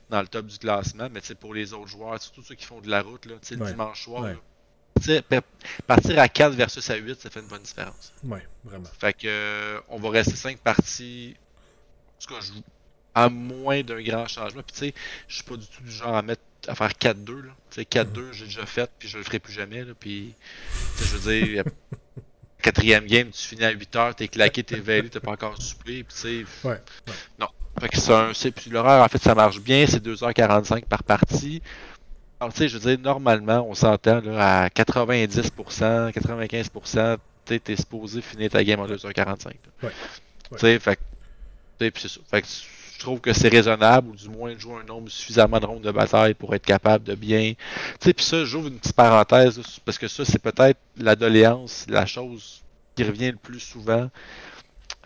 le top du classement. Mais pour les autres joueurs, surtout ceux qui font de la route, là, le dimanche soir, partir à 4 versus à 8, ça fait une bonne différence. Oui, vraiment. Fait que on va rester 5 parties. En tout cas, à moins d'un grand changement. Puis tu sais, je suis pas du tout du genre à faire 4-2. 4-2, j'ai déjà fait, puis je le ferai plus jamais. Là, puis, je veux dire, 4e game, tu finis à 8h, t'es claqué, t'es veillé, t'es pas encore souplé. Puis tu sais, non. Fait que puis l'horaire, en fait, ça marche bien, c'est 2h45 par partie. Alors, tu sais, je veux dire, normalement, on s'entend là, à 90%, 95%, t'es supposé finir ta game en 2h45. Tu sais, fait que, puis c'est ça. Fait que je trouve que c'est raisonnable, ou du moins de jouer un nombre suffisamment de rondes de bataille pour être capable de bien. Tu sais, puis ça, j'ouvre une petite parenthèse, là, parce que ça, c'est peut-être la doléance, la chose qui revient le plus souvent,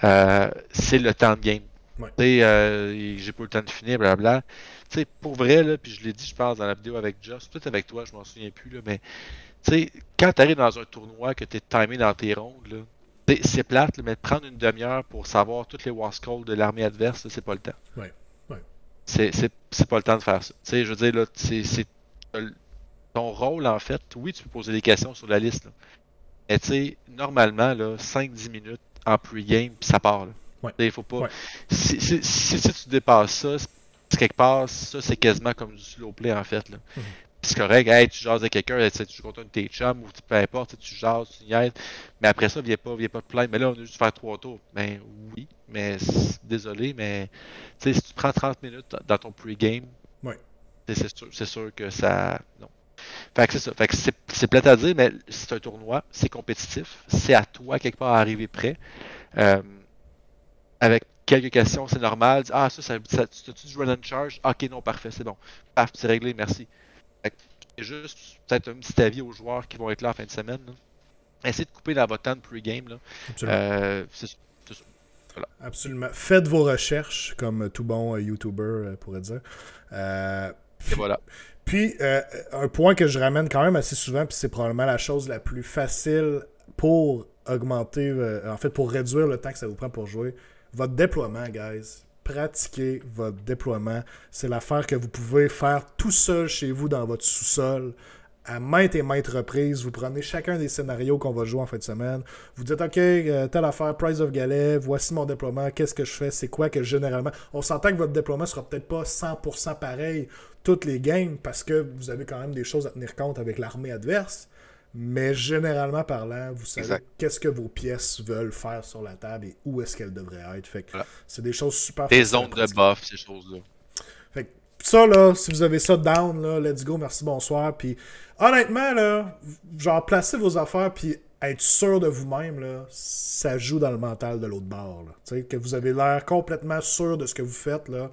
c'est le temps de game. Tu sais, j'ai pas eu le temps de finir, blablabla. Tu sais, pour vrai, là, puis je l'ai dit, je pense, dans la vidéo avec Joss, peut-être avec toi, je m'en souviens plus, là, mais tu sais, quand t'arrives dans un tournoi, que t'es timé dans tes rondes, là, c'est plate, là, mais prendre une demi-heure pour savoir toutes les Wars Calls de l'armée adverse, là, c'est pas le temps. C'est pas le temps de faire ça. Tu sais, je veux dire, là, c'est ton rôle, en fait. Oui, tu peux poser des questions sur la liste, là. Mais tu sais, normalement, là, 5-10 minutes en pre-game, puis ça part, là. Il faut pas. Si tu dépasses ça, quelque part, ça c'est quasiment comme du slow play en fait. Là. C'est correct, hey, tu jases avec quelqu'un, tu joues contre un de tes chums ou peu importe, tu jases, tu niaises, mais après ça, viens pas te plaindre. Mais là, on a juste faire 3 tours. Ben oui, mais désolé, mais si tu prends 30 minutes dans ton pre-game, c'est sûr que ça. Non. Fait que c'est ça. Fait que c'est plate à dire, mais c'est un tournoi, c'est compétitif, c'est à toi quelque part à arriver prêt. Avec quelques questions, c'est normal. Ah, tu joues Run and Charge? Ok, non, parfait, c'est bon. Paf, c'est réglé, merci. C'est juste peut-être un petit avis aux joueurs qui vont être là en fin de semaine. Là. Essayez de couper dans votre temps de pre-game. Là. C'est ça. Voilà. Absolument. Faites vos recherches, comme tout bon YouTuber pourrait dire. Et voilà. Puis, un point que je ramène quand même assez souvent, puis c'est probablement la chose la plus facile pour augmenter, en fait, pour réduire le temps que ça vous prend pour jouer. Votre déploiement, guys. Pratiquez votre déploiement. C'est l'affaire que vous pouvez faire tout seul chez vous dans votre sous-sol. À maintes et maintes reprises, vous prenez chacun des scénarios qu'on va jouer en fin de semaine. Vous dites, OK, telle affaire, Prize of Galet, voici mon déploiement, qu'est-ce que je fais, c'est quoi que généralement... On s'entend que votre déploiement sera peut-être pas 100% pareil toutes les games parce que vous avez quand même des choses à tenir compte avec l'armée adverse. Mais généralement parlant, vous savez qu'est-ce que vos pièces veulent faire sur la table et où est-ce qu'elles devraient être. Fait que c'est des choses super faciles. Des zones de buff, ces choses-là. Fait que ça, là, si vous avez ça down, là, let's go, merci, bonsoir. Puis honnêtement, là, genre, placez vos affaires puis être sûr de vous-même, là, ça joue dans le mental de l'autre bord. Là. Que vous avez l'air complètement sûr de ce que vous faites, là.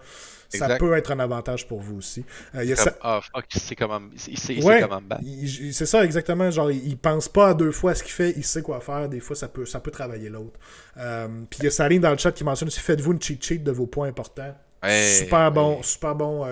Ça peut être un avantage pour vous aussi. C'est comment c'est ça, exactement. Genre, il pense pas à 2 fois ce qu'il fait, il sait quoi faire. Des fois, ça peut travailler l'autre. Puis il y a Saline dans le chat qui mentionne aussi, faites-vous une cheat sheet de vos points importants. Super bon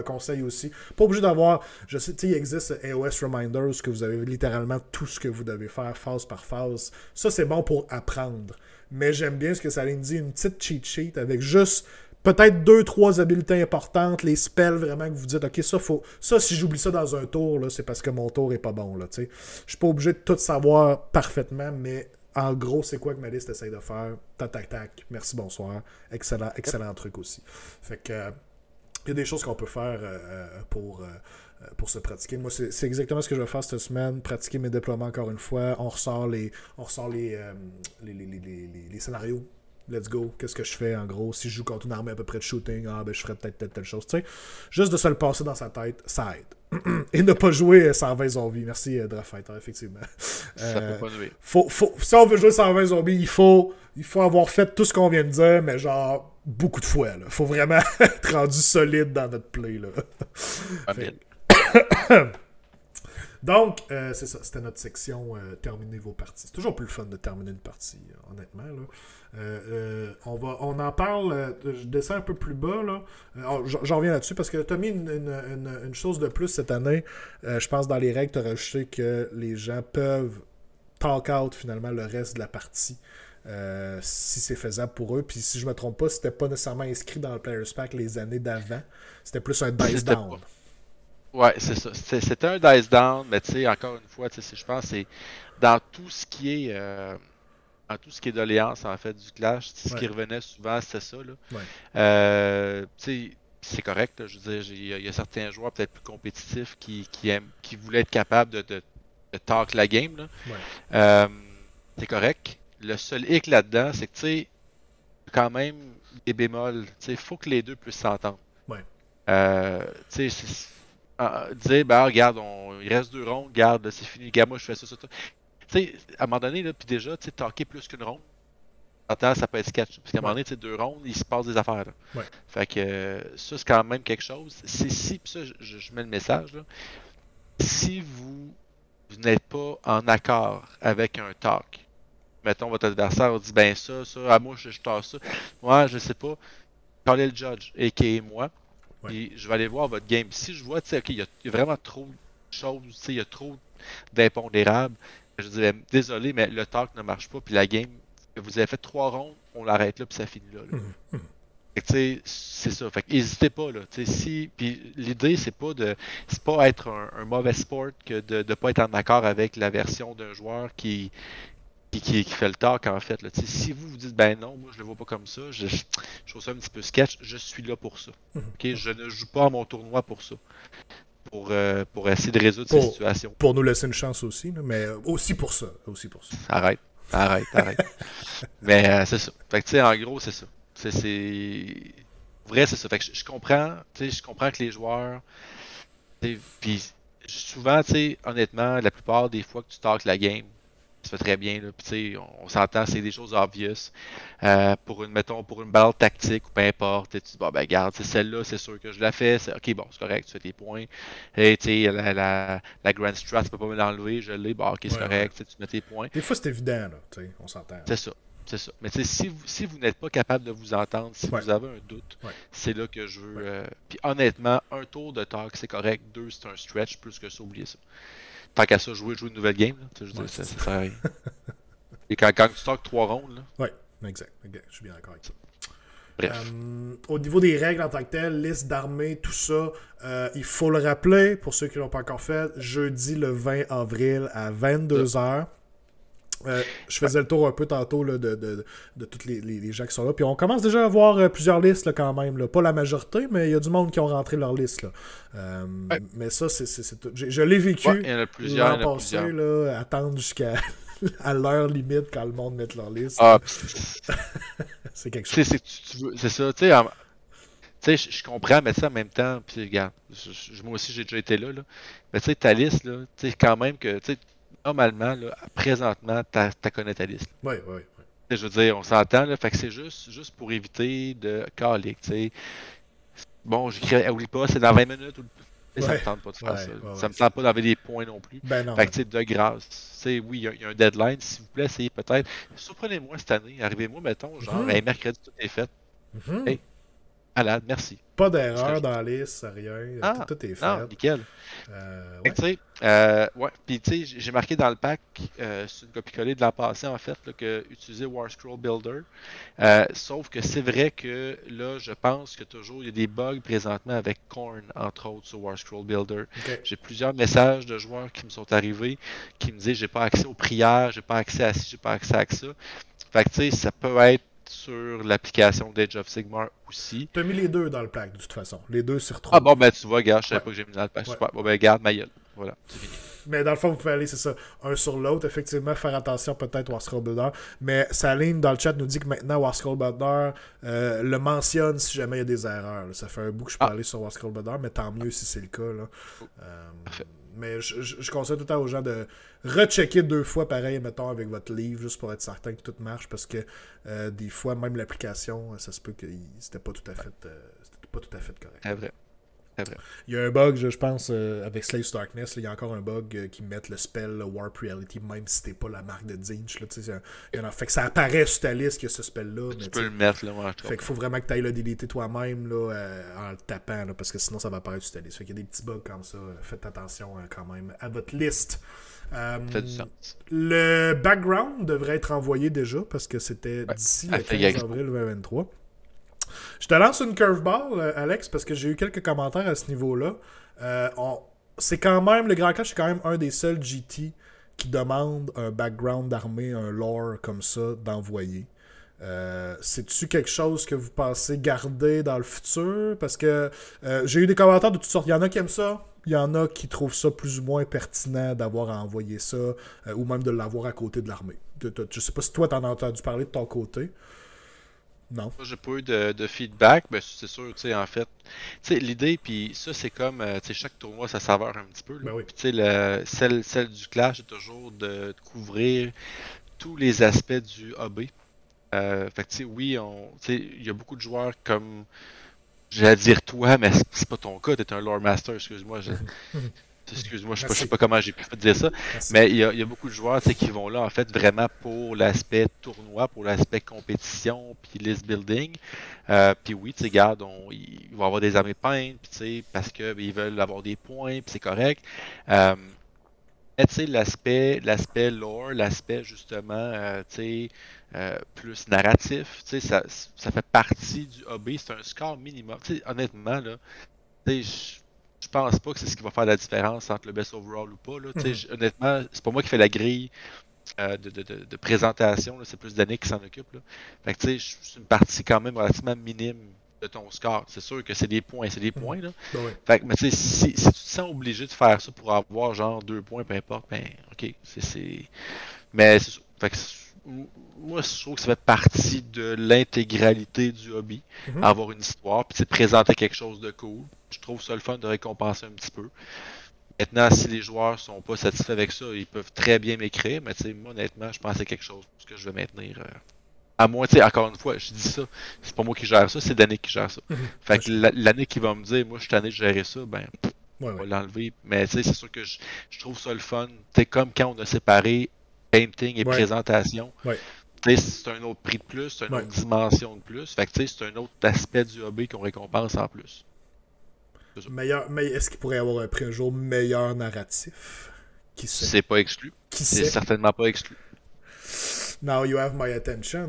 conseil aussi. Pas obligé d'avoir, je sais, tu sais, il existe AOS Reminders que vous avez littéralement tout ce que vous devez faire phase par phase. Ça, c'est bon pour apprendre. Mais j'aime bien ce que Saline dit, une petite cheat sheet avec juste peut-être 2-3 habiletés importantes, les spells vraiment que vous dites, ok, ça si j'oublie ça dans un tour, là, c'est parce que mon tour est pas bon. Là, je suis pas obligé de tout savoir parfaitement, mais en gros, c'est quoi que ma liste essaye de faire? Tac. Merci, bonsoir. Excellent truc aussi. Fait que il y a des choses qu'on peut faire pour se pratiquer. Moi, c'est exactement ce que je vais faire cette semaine. Pratiquer mes déploiements encore une fois. On ressort les scénarios let's go, qu'est-ce que je fais en gros, si je joue contre une armée à peu près de shooting, ben je ferais peut-être telle chose, tu sais. Juste de se le passer dans sa tête, ça aide. Et ne pas jouer 120 zombies. Merci, Drafighter, effectivement. Ça peut pas nuire. Si on veut jouer 120 zombies, il faut avoir fait tout ce qu'on vient de dire, mais genre beaucoup de fois. Il faut vraiment être rendu solide dans notre play. Là. Donc, c'est ça. C'était notre section terminer vos parties. C'est toujours plus le fun de terminer une partie, honnêtement. Là. On en parle. Je descends un peu plus bas. Là. J'en reviens là-dessus parce que tu as mis une chose de plus cette année. Je pense dans les règles, tu as rajouté que les gens peuvent talk out finalement le reste de la partie. Si c'est faisable pour eux. Puis si je me trompe pas, c'était pas nécessairement inscrit dans le Players Pack les années d'avant. C'était plus un dice down. Ouais, c'est ça. C'était un dice down, mais tu sais, encore une fois, je pense que c'est dans tout ce qui est doléance en fait du Clash, ce qui revenait souvent, c'était ça. Là. C'est correct. Là, je veux dire, il y a certains joueurs peut-être plus compétitifs qui voulaient être capables de talk la game. Là. C'est correct. Le seul hic là-dedans, c'est que tu sais, quand même des bémols. Il faut que les deux puissent s'entendre. Ouais. Dire, ben regarde, il reste 2 rondes, regarde, c'est fini, regarde, moi je fais ça. Tu sais, à un moment donné, là, puis déjà, tu sais, talker plus qu'une ronde, ça peut être sketch. Parce qu'à un moment donné, tu sais, 2 rondes, il se passe des affaires. Là. Ouais. Fait que ça, c'est quand même quelque chose. Puis ça, je mets le message, là. Si vous n'êtes pas en accord avec un talk, mettons, votre adversaire dit, ben ça, moi je tasse ça. Moi, je sais pas, parlez le judge, a.k.a. moi. Ouais. Et je vais aller voir votre game. Si je vois, tu sais, ok, il y a vraiment trop de choses, tu sais, il y a trop d'impondérables. Je dirais, désolé, mais le talk ne marche pas. Puis la game, vous avez fait 3 rondes, on l'arrête là, puis ça finit là. Fait que, tu sais, c'est ça. Fait que n'hésitez pas, là. Tu sais, puis l'idée, c'est pas être un mauvais sport que de ne pas être en accord avec la version d'un joueur qui fait le talk en fait. Là. Si vous dites ben non, moi je le vois pas comme ça, je trouve ça un petit peu sketch, je suis là pour ça. Okay? Je ne joue pas à mon tournoi pour ça. Pour essayer de résoudre ces situations. Pour nous laisser une chance aussi, là, mais aussi pour ça. Arrête. Mais c'est ça. Fait que tu sais, en gros, c'est ça. Vrai, c'est ça. Fait que je comprends que les joueurs. Puis souvent, tu sais, honnêtement, la plupart des fois que tu talks la game, ça fait très bien, là. Puis, on s'entend, c'est des choses obvious. Pour une balle tactique ou peu importe, tu dis, bon, ben, regarde, celle-là, c'est sûr que je la fais. Ok, bon, c'est correct, tu fais tes points. Et, tu sais, la Grand Strat, tu peux pas me l'enlever, je l'ai, bon, ok, c'est correct, tu mets tes points. Des fois, c'est évident, là, tu sais, on s'entend. C'est ça. Mais, tu sais, si vous n'êtes pas capable de vous entendre, si vous avez un doute, c'est là que je veux. Puis, honnêtement, un tour de talk, c'est correct. 2, c'est un stretch, plus que ça, oubliez ça. Tant qu'à ça, jouer une nouvelle game, là, je veux dire, ça sert à rien. Et quand tu talks 3 rondes, là. Oui, exact. Je suis bien d'accord avec ça. Bref. Au niveau des règles en tant que telles, liste d'armées, tout ça, il faut le rappeler, pour ceux qui ne l'ont pas encore fait, jeudi le 20 avril à 22h. Je faisais le tour un peu tantôt là, de tous les gens qui sont là. Puis on commence déjà à avoir plusieurs listes là, quand même. Là. Pas la majorité, mais il y a du monde qui ont rentré leur liste. Là. Mais ça, c'est tout. Je l'ai vécu il y en a plusieurs. l'an passé, là, attendre jusqu'à à l'heure limite quand le monde met leur liste. C'est quelque chose. C'est ça, tu sais, je comprends, mais ça en même temps, puis regarde, moi aussi j'ai déjà été là. Mais tu sais, ta liste, là, tu sais, quand même que, tu sais, normalement, là, présentement, t'as connais ta liste. Oui. Je veux dire, on s'entend, là, fait que c'est juste pour éviter de caler, tu sais. Bon, j'écris, oublie pas, c'est dans 20 minutes. Ça me tente pas de faire ça. Ça me tente pas d'enlever des points non plus. Ben non. Fait que, tu sais, de grâce, oui, il y a un deadline, s'il vous plaît, essayez peut-être. Surprenez-moi cette année, arrivez-moi, mettons, genre, mercredi, tout est fait. Hey, malade, merci. Pas d'erreur dans la liste, rien. Tout est fait. Non, nickel. Tu sais, puis tu sais, j'ai marqué dans le pack, c'est une copie-collée de l'an passé en fait, là, que utiliser War Scroll Builder. Sauf que c'est vrai que là, je pense que toujours il y a des bugs présentement avec Korn, entre autres, sur War Scroll Builder. Okay. J'ai plusieurs messages de joueurs qui me sont arrivés qui me disent j'ai pas accès aux prières, j'ai pas accès à ci, j'ai pas accès à ça. Fait que tu sais, ça peut être sur l'application d'Age of Sigmar aussi. Tu as mis les deux dans le pack de toute façon. Les deux s'y retrouvent. Ah bon, ben tu vois, gars, je savais pas que j'ai mis dans le pack. Super. Bon, ben garde ma gueule. Voilà, c'est fini. Mais dans le fond, vous pouvez aller, c'est ça, un sur l'autre. Effectivement, faire attention peut-être War Scroll Builder. Mais Saline, dans le chat, nous dit que maintenant, War Scroll Builder le mentionne si jamais il y a des erreurs. Là. Ça fait un bout que je peux aller sur War Scroll Builder, mais tant mieux si c'est le cas. Là. Mais je conseille tout le temps aux gens de rechecker 2 fois pareil, mettons, avec votre livre, juste pour être certain que tout marche, parce que des fois, même l'application, ça se peut que c'était pas tout à fait, correct. C'est vrai. Il y a un bug, je pense, avec Slaves to Darkness, il y a encore un bug qui met le spell Warp Reality, même si c'était pas la marque de Zinch. Fait que ça apparaît sur ta liste qu'il y a ce spell-là. Tu peux le mettre, là, moi, je Fait qu'il faut vraiment que tu ailles le déliter toi-même là, en le tapant, là, parce que sinon ça va apparaître sur ta liste. Fait qu'il y a des petits bugs comme ça. Faites attention quand même à votre liste. Ça fait du sens. Le background devrait être envoyé déjà, parce que c'était d'ici le 15 avril 2023. Je te lance une curveball, Alex, parce que j'ai eu quelques commentaires à ce niveau-là. C'est quand même, le Grand Clash, c'est quand même un des seuls GT qui demande un background d'armée, un lore comme ça, d'envoyer. C'est-tu quelque chose que vous pensez garder dans le futur? Parce que j'ai eu des commentaires de toutes sortes. Il y en a qui aiment ça, il y en a qui trouvent ça plus ou moins pertinent d'avoir à envoyer ça, ou même de l'avoir à côté de l'armée. Je sais pas si toi, t'en as entendu parler de ton côté. Non. Moi, j'ai pas eu de feedback, ben c'est sûr, tu sais, en fait. Tu sais, l'idée, puis ça, c'est comme, tu sais, chaque tournoi, ça saveur un petit peu. Là. Ben oui. Puis, tu sais, celle du Clash, c'est toujours de couvrir tous les aspects du hobby. Fait que, tu sais, oui, il y a beaucoup de joueurs comme, j'allais dire toi, mais c'est pas ton cas, t'es un lore master, excuse-moi. Excuse-moi, je sais pas comment j'ai pu dire ça. Merci. Mais il y a beaucoup de joueurs qui vont là, en fait, vraiment pour l'aspect tournoi, pour l'aspect compétition, puis list building. Puis oui, tu sais, regarde, ils vont avoir des armées peintes, puis tu sais, parce qu'ils veulent avoir des points, puis c'est correct. Mais tu sais, l'aspect lore, l'aspect justement, tu sais, plus narratif, tu sais, ça fait partie du hobby. C'est un score minimum. Tu sais, honnêtement, là, tu sais, je pense pas que c'est ce qui va faire la différence entre le best overall ou pas. Là. Honnêtement, c'est pas moi qui fais la grille de présentation. C'est plus Danick qui s'en occupe. Là. Fait que c'est une partie quand même relativement minime de ton score. C'est sûr que c'est des points. Là. Ouais. Fait que, mais tu sais, si tu te sens obligé de faire ça pour avoir genre 2 points, peu importe, ben ok. Mais c'est sûr. Fait que, moi, je trouve que ça fait partie de l'intégralité du hobby, avoir une histoire, puis présenter quelque chose de cool. Je trouve ça le fun de récompenser un petit peu. Maintenant, si les joueurs sont pas satisfaits avec ça, ils peuvent très bien m'écrire, mais moi, honnêtement, je pense que c'est quelque chose que je vais maintenir. À moins, encore une fois, je dis ça, c'est pas moi qui gère ça, c'est Danick qui gère ça. Fait que l'année qui va me dire, moi, je suis tanné de gérer ça, ben, on va l'enlever. Mais c'est sûr que je trouve ça le fun. C'est comme quand on a séparé painting et présentation. C'est un autre prix de plus, c'est une autre dimension de plus. Fait que c'est un autre aspect du hobby qu'on récompense en plus. Mais est-ce qu'il pourrait y avoir un prix un jour meilleur narratif? Qui sait? C'est pas exclu. C'est certainement pas exclu. Now you have my attention.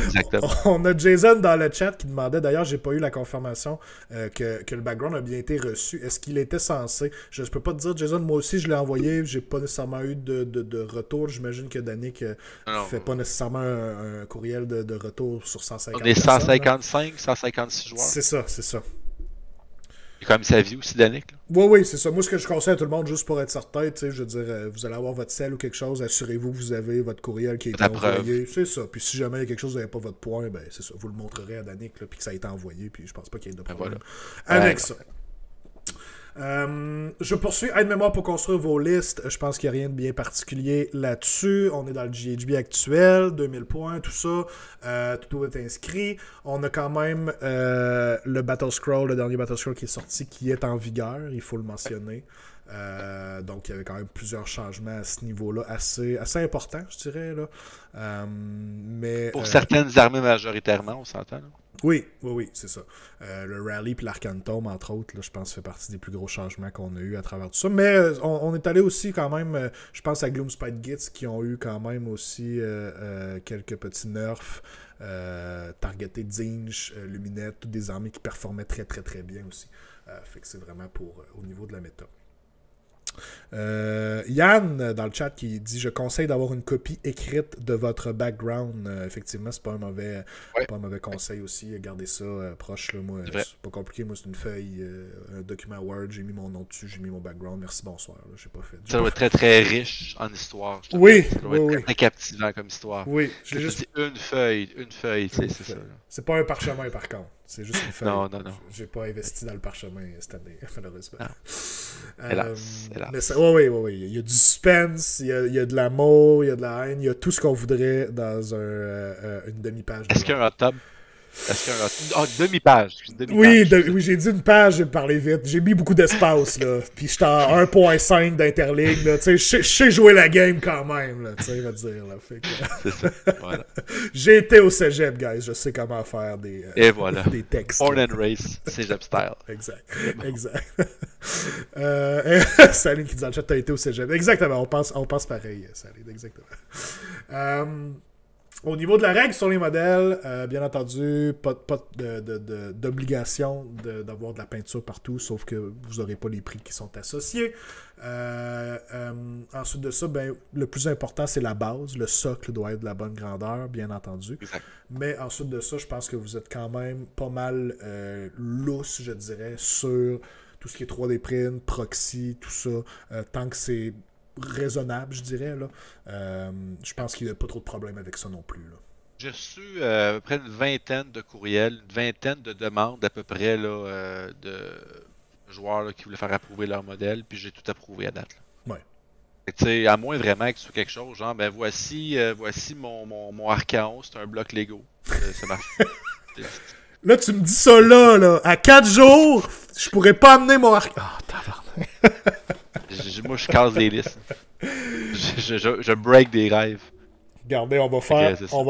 Exactement. On a Jason dans le chat qui demandait, d'ailleurs, j'ai pas eu la confirmation que le background a bien été reçu. Est-ce qu'il était censé? Je peux pas te dire, Jason, moi aussi je l'ai envoyé, j'ai pas nécessairement eu de retour. J'imagine que Danick fait pas nécessairement un courriel de retour sur 150. On est 155, 156 joueurs. C'est ça. Il a quand même sa vie aussi, Danick. Oui, c'est ça. Moi, ce que je conseille à tout le monde, juste pour être certain, je veux dire, vous allez avoir votre sel ou quelque chose, assurez-vous que vous avez votre courriel qui a été envoyé. C'est ça. Puis si jamais il y a quelque chose, vous n'avez pas votre point, ben c'est ça. Vous le montrerez à Danick, puis que ça a été envoyé, puis je pense pas qu'il y ait de problème avec ça. Je poursuis. Aide-mémoire pour construire vos listes. Je pense qu'il n'y a rien de bien particulier là-dessus. On est dans le GHB actuel, 2000 points, tout ça. Tout est inscrit. On a quand même le Battle Scroll, le dernier Battle Scroll qui est sorti, qui est en vigueur, il faut le mentionner. Donc il y avait quand même plusieurs changements à ce niveau-là, assez importants, je dirais. Là. Mais, pour certaines armées majoritairement, on s'entend. Là. Oui, c'est ça. Le Rally et l'Arcantome, entre autres, là, je pense, fait partie des plus gros changements qu'on a eu à travers tout ça. Mais on est allé aussi quand même, je pense à Gloomspite Gitz, qui ont eu quand même aussi quelques petits nerfs, targetés Zinch, Luminette, toutes des armées qui performaient très très très bien aussi. Fait que c'est vraiment au niveau de la méta. Yann, dans le chat, qui dit « Je conseille d'avoir une copie écrite de votre background. Effectivement, c'est pas un mauvais conseil aussi. Gardez ça proche. Là, moi, c'est pas compliqué. Moi, c'est une feuille, un document Word. J'ai mis mon nom dessus, j'ai mis mon background. Merci, bonsoir. Là, j'ai pas fait. Ça doit être très, très riche en histoire. Oui, ça doit être très captivant comme histoire. Oui, je l'ai juste... une feuille, c'est ça. C'est pas un parchemin, par contre. C'est juste une feuille. Non. J'ai pas investi dans le parchemin cette année, malheureusement. Hélas. Mais oui. Il y a du suspense, il y a de l'amour, il y a de la haine, il y a tout ce qu'on voudrait dans une demi-page. Est-ce qu'il y a un hot tub? Demi-page. Oui, j'ai dit une page, j'ai parlé vite. J'ai mis beaucoup d'espace, là. Puis j'étais en 1.5 d'interligne, là. Tu sais, je sais jouer la game quand même, là. Tu sais, va dire, là. Fait que... C'est ça, voilà. J'ai été au cégep, guys. Je sais comment faire des textes. Born and raised, cégep style. Exact. Saline qui dit dans le chat, t'as été au cégep. Exactement, on pense pareil, Saline, exactement. Au niveau de la règle sur les modèles, bien entendu, pas d'obligation d'avoir de la peinture partout, sauf que vous n'aurez pas les prix qui sont associés. Ensuite de ça, le plus important, c'est la base. Le socle doit être de la bonne grandeur, bien entendu. Exact. Mais ensuite de ça, je pense que vous êtes quand même pas mal lousse, je dirais, sur tout ce qui est 3D print, proxy, tout ça, tant que c'est raisonnable, je dirais. Là. Je pense qu'il n'y a pas trop de problèmes avec ça non plus. Là. J'ai reçu à peu près une vingtaine de courriels, une vingtaine de demandes à peu près là, de joueurs là, qui voulaient faire approuver leur modèle, puis j'ai tout approuvé à date. Là. Ouais. À moins vraiment que ce soit quelque chose, genre, voici mon Archaon, c'est un bloc Lego. Ça marche. Là, tu me dis ça là, à 4 jours, je pourrais pas amener mon Archaon. Ah, tabarnak. Moi, je casse des listes. Je break des rêves. Regardez, on va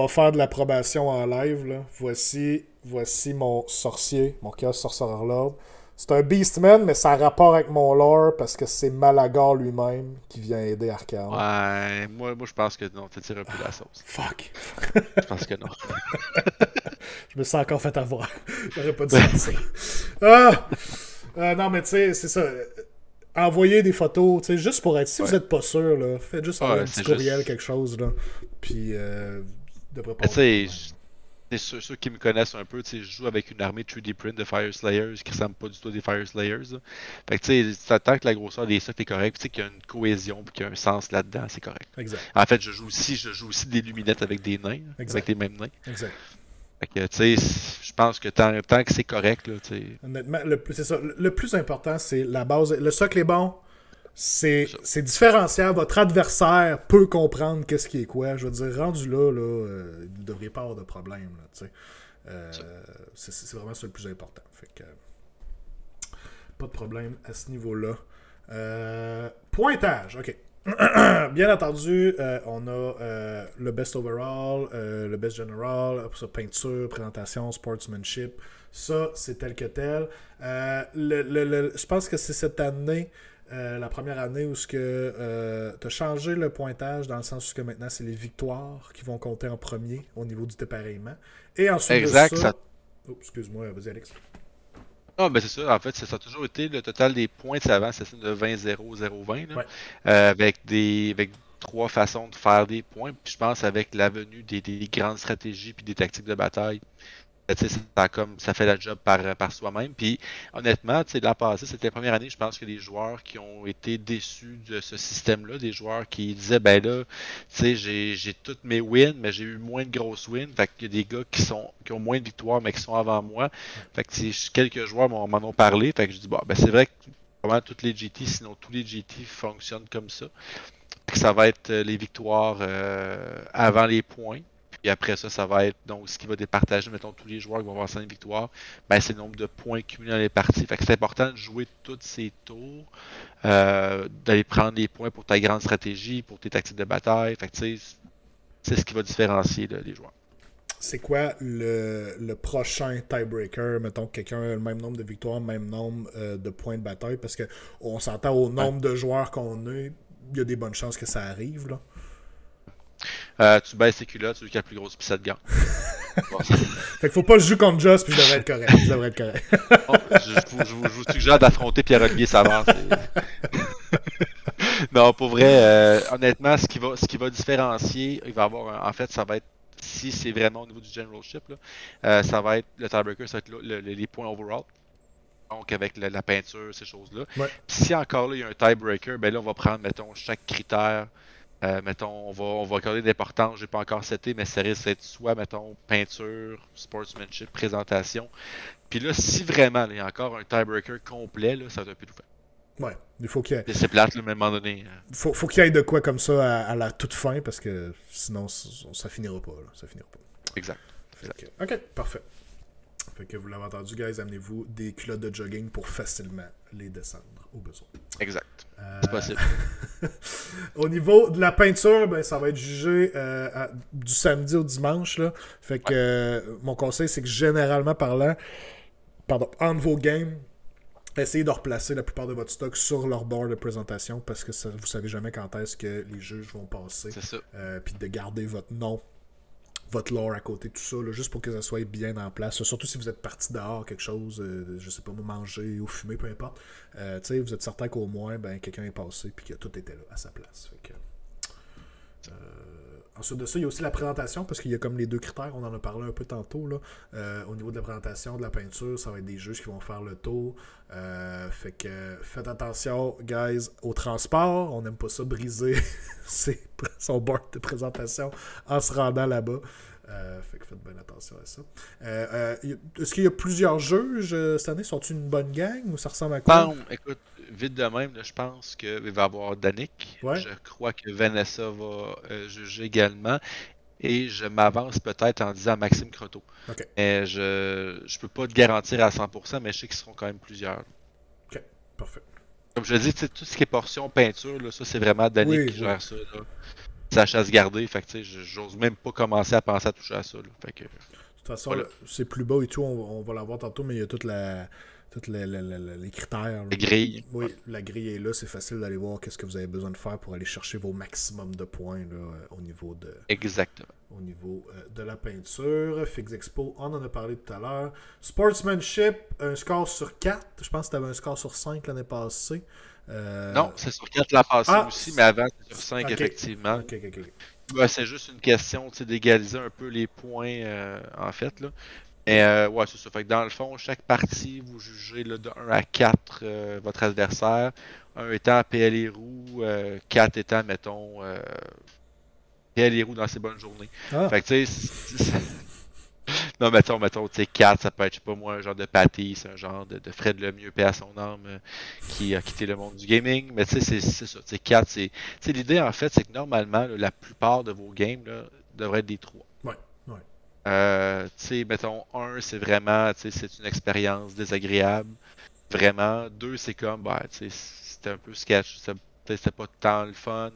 faire de l'approbation en live. Là. Voici mon sorcier, mon Chaos Sorcerer Lord. C'est un Beastman, mais ça a rapport avec mon lore parce que c'est Malagar lui-même qui vient aider Archaon. Ouais, moi je pense que non, tu tires un peu la sauce. Fuck. Je pense que non. Je me sens encore fait avoir. J'aurais pas dû faire ça. Non, mais tu sais, c'est ça. Envoyez des photos, tu sais, juste pour être... Si vous n'êtes pas sûr, là, faites juste envoyer un petit courriel, quelque chose, là. Puis, devrait pas... Tu sais, ceux qui me connaissent un peu, tu sais, je joue avec une armée 3D print de Fire Slayers qui ressemble pas du tout à des Fire Slayers. Là. Fait que, tu sais, tant que la grosseur des socles est correcte, tu sais, qu'il y a une cohésion puis qu'il y a un sens là-dedans, c'est correct. Exact. En fait, je joue aussi des luminettes avec des nains, avec les mêmes nains. Exact. Fait que, tu sais, je pense que tant que c'est correct, là, tu sais... Honnêtement, c'est ça. Le plus important, c'est la base. Le socle est bon. C'est différenciable. Votre adversaire peut comprendre qu'est-ce qui est quoi. Je veux dire, rendu là, vous ne devriez pas avoir de problème. Là, c'est vraiment ça le plus important. Fait que, pas de problème à ce niveau-là. Pointage, ok. Bien entendu, on a le best overall, le best general, ça, peinture, présentation, sportsmanship. Ça, c'est tel que tel. Je pense que c'est cette année, la première année où tu as changé le pointage dans le sens que maintenant, c'est les victoires qui vont compter en premier au niveau du dépareillement. Et ensuite exact, de ça... Oh, excuse-moi, vas-y Alex. Ah, ben c'est ça. En fait, ça a toujours été le total des points avant, c'est de 20-0-0-20. Ouais. Avec 3 façons de faire des points. Puis je pense avec la venue des grandes stratégies puis des tactiques de bataille, ça fait la job par soi-même. Puis honnêtement, l'an passé, c'était la première année, je pense que les joueurs qui ont été déçus de ce système-là, des joueurs qui disaient, ben là, j'ai toutes mes wins, mais j'ai eu moins de grosses wins. Fait qu'il y a des gars qui ont moins de victoires, mais qui sont avant moi. Fait que quelques joueurs m'en ont parlé. Fait que je dis, bon, ben c'est vrai que probablement toutes les GT, sinon tous les GT fonctionnent comme ça. Puis ça va être les victoires avant les points. Puis après ça, ça va être donc ce qui va départager, mettons, tous les joueurs qui vont avoir 5 victoires, ben, c'est le nombre de points cumulés dans les parties. Fait que c'est important de jouer tous ces tours, d'aller prendre des points pour ta grande stratégie, pour tes tactiques de bataille. Fait que tu sais, c'est ce qui va différencier là, les joueurs. C'est quoi le prochain tiebreaker? Mettons que quelqu'un a le même nombre de victoires, le même nombre de points de bataille, parce qu'on s'entend au nombre de joueurs qu'on a, il y a des bonnes chances que ça arrive, là. Tu baisses tes culottes, celui qui a la plus grosse pissette de gants. Fait qu'il faut pas le jouer contre Joss, puis je devrais être correct. Je vous suggère d'affronter Pierre-Olivier Savard. Non, pour vrai, honnêtement, ce qui va différencier, il va avoir, en fait, ça va être, si c'est vraiment au niveau du generalship, là, ça va être, le tiebreaker, ça va être les points overall. Donc, avec la peinture, ces choses-là. Ouais. Puis si encore là, il y a un tiebreaker, ben là, on va prendre, mettons, chaque critère. Mettons, on va accorder d'importance, j'ai pas encore seté, mais ça risque d'être soit, mettons, peinture, sportsmanship, présentation. Puis là, si vraiment, là, il y a encore un tiebreaker complet, là, ça va être un peu tout fait. Ouais. Il faut qu'il y ait, C'est plate, là, mais à un moment donné. faut qu'il y ait de quoi comme ça à la toute fin, parce que sinon, ça finira pas. Là. Ça finira pas. Exact. Ok, parfait. Fait que vous l'avez entendu, guys, amenez-vous des culottes de jogging pour facilement les descendre au besoin. Exact. C'est possible. Au niveau de la peinture, ben, ça va être jugé du samedi au dimanche. Là. Fait que mon conseil, c'est que généralement parlant, entre vos games, essayez de replacer la plupart de votre stock sur leur board de présentation parce que vous savez jamais quand est-ce que les juges vont passer. C'est ça. Puis de garder votre nom, votre lore à côté, tout ça, là, juste pour que ça soit bien en place. Surtout si vous êtes parti dehors, quelque chose, je sais pas, manger ou fumer, peu importe. Vous êtes certain qu'au moins, ben, quelqu'un est passé puis que tout était là à sa place. Fait que, ensuite de ça, il y a aussi la présentation, parce qu'il y a comme les deux critères, on en a parlé un peu tantôt. Là. Au niveau de la présentation, de la peinture, ça va être des juges qui vont faire le tour. Fait que faites attention, guys, au transport. On n'aime pas ça briser son board de présentation en se rendant là-bas. Fait que faites bien attention à ça. Est-ce qu'il y a plusieurs juges cette année? Sont-ils une bonne gang ou ça ressemble à quoi? Bon, écoute, vite de même, là, je pense qu'il va y avoir Danick. Ouais. Je crois que Vanessa va juger également. Et je m'avance peut-être en disant Maxime Croteau. Ok. Mais je peux pas te garantir à 100%, mais je sais qu'ils seront quand même plusieurs. Ok, parfait. Comme je le dis, tout ce qui est portion peinture, là, ça c'est vraiment Danick qui gère ça. Là. C'est la chasse gardée, fait que j'ose même pas commencer à penser à toucher à ça. Là. Fait que, de toute façon, voilà. c'est plus bas et tout, on va l'avoir tantôt, mais il y a tous les critères. Les grilles. Oui, la grille est là, c'est facile d'aller voir qu'est-ce que vous avez besoin de faire pour aller chercher vos maximums de points là, au niveau Exactement. de la peinture. Fix Expo, on en a parlé tout à l'heure. Sportsmanship, un score sur 4. Je pense que tu avais un score sur 5 l'année passée. Non, c'est sur 4 la passée aussi, mais avant c'est sur 5 effectivement. Ok. Ouais, c'est juste une question d'égaliser un peu les points en fait. Là. Mais ouais, c'est ça. Fait que dans le fond, chaque partie, vous jugez là, de 1 à 4 votre adversaire. 1 étant PL et roux, 4 étant, mettons, PL et roux dans ses bonnes journées. Fait que tu sais, non, mettons, tu sais, 4, ça peut être, je sais pas moi, un genre de Patty, c'est un genre de Fred Lemieux, paix à son âme, qui a quitté le monde du gaming. Mais tu sais, c'est ça. Tu sais, 4, c'est. Tu sais, l'idée, en fait, c'est que normalement, là, la plupart de vos games là, devraient être des 3. Ouais. Tu sais, mettons, 1, c'est vraiment, tu sais, c'est une expérience désagréable. Vraiment. 2, c'est comme, bah, tu sais, c'était un peu sketch. C'était pas tant le fun.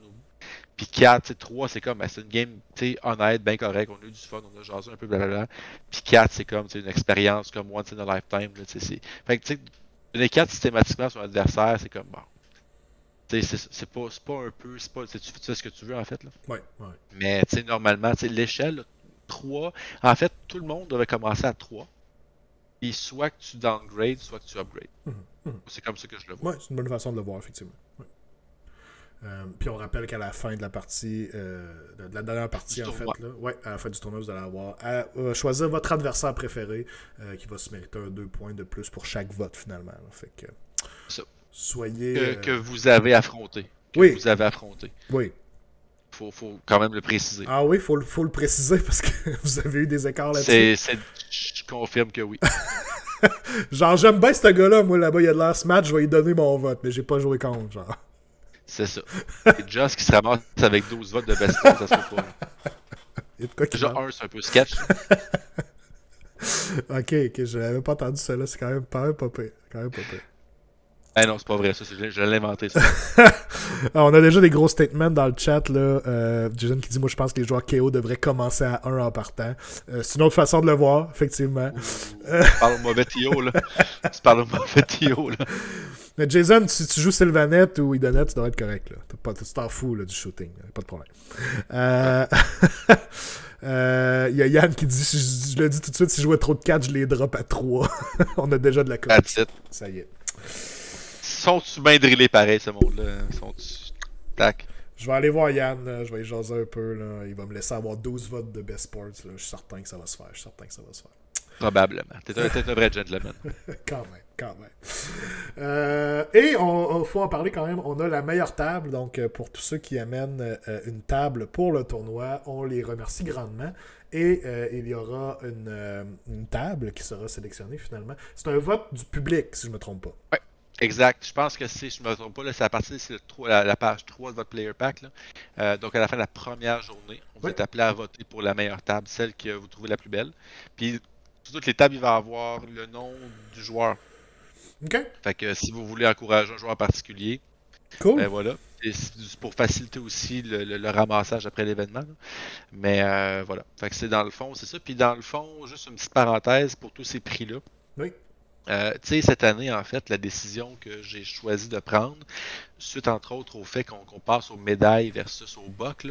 Puis 4, 3, c'est comme, ben, c'est une game, tu sais, honnête, bien correct. On a eu du fun, on a jasé un peu, blablabla. Puis 4, c'est comme, une expérience comme once in a lifetime. Là, fait que, tu sais, donner 4 systématiquement sur un adversaire, c'est comme, bon. Tu sais, c'est pas un peu, tu fais ce que tu veux, en fait, là. Ouais. Mais, tu sais, normalement, tu sais, l'échelle, 3, en fait, tout le monde devait commencer à 3. Puis soit que tu downgrades, soit que tu upgrades. C'est comme ça que je le vois. Ouais, c'est une bonne façon de le voir, effectivement. Ouais. Puis on rappelle qu'à la fin de la partie, de la dernière partie, en fait, là, à la fin du tournoi, vous allez avoir à choisir votre adversaire préféré qui va se mériter 2 points de plus pour chaque vote, finalement. Là. Fait que, ça. Soyez... Que vous avez affronté. Vous avez affronté. Oui. Faut quand même le préciser. Ah oui, faut le préciser parce que vous avez eu des écarts là-dessus. Je confirme que oui. Genre, j'aime bien ce gars-là. Moi, là-bas, il a de l'air smart, je vais lui donner mon vote, mais j'ai pas joué contre, genre. C'est ça. C'est Joss qui se ramasse avec 12 votes de best ça se peut pas. Déjà, 1, c'est un peu sketch. ok, je l'avais pas entendu ça là, c'est quand même pas pire. Eh non, c'est pas vrai, ça, je l'ai inventé, ça. Alors, on a déjà des gros statements dans le chat, là. Jason qui dit, moi, je pense que les joueurs KO devraient commencer à 1 en partant. C'est une autre façon de le voir, effectivement. Tu parles au mauvais Tio, là. Mais Jason, si tu joues Sylvanette ou Idonet, tu devrais être correct, là. Tu t'en fous, là, du shooting. Là. Pas de problème. Il y a Yann qui dit, je le dis tout de suite, si je jouais trop de 4, je les drop à 3. On a déjà de la That's it. Ça y est. Sont-tu bien drillés pareil, ce monde-là? Tac. Je vais aller voir Yann, je vais y jaser un peu. Là. Il va me laisser avoir 12 votes de Best Sports. Là. Je suis certain que ça va se faire. Probablement. T'es un vrai gentleman. Quand même. Et il faut en parler quand même. On a la meilleure table. Donc, pour tous ceux qui amènent une table pour le tournoi, on les remercie grandement. Et il y aura une table qui sera sélectionnée finalement. C'est un vote du public, si je ne me trompe pas. Ouais. Exact. Je pense que si je ne me trompe pas, c'est à partir de la page 3 de votre Player Pack. Là. Donc, à la fin de la première journée, on va être appelé à voter pour la meilleure table, celle que vous trouvez la plus belle. Puis, sur toutes les tables, il va y avoir le nom du joueur. OK. Fait que si vous voulez encourager un joueur particulier, cool. Ben voilà. C'est pour faciliter aussi le ramassage après l'événement. Mais voilà. Fait que c'est dans le fond, c'est ça. Puis dans le fond, juste une petite parenthèse pour tous ces prix-là. Oui. Tu sais, cette année, en fait, la décision que j'ai choisi de prendre, suite entre autres au fait qu'on passe aux médailles versus aux bucks,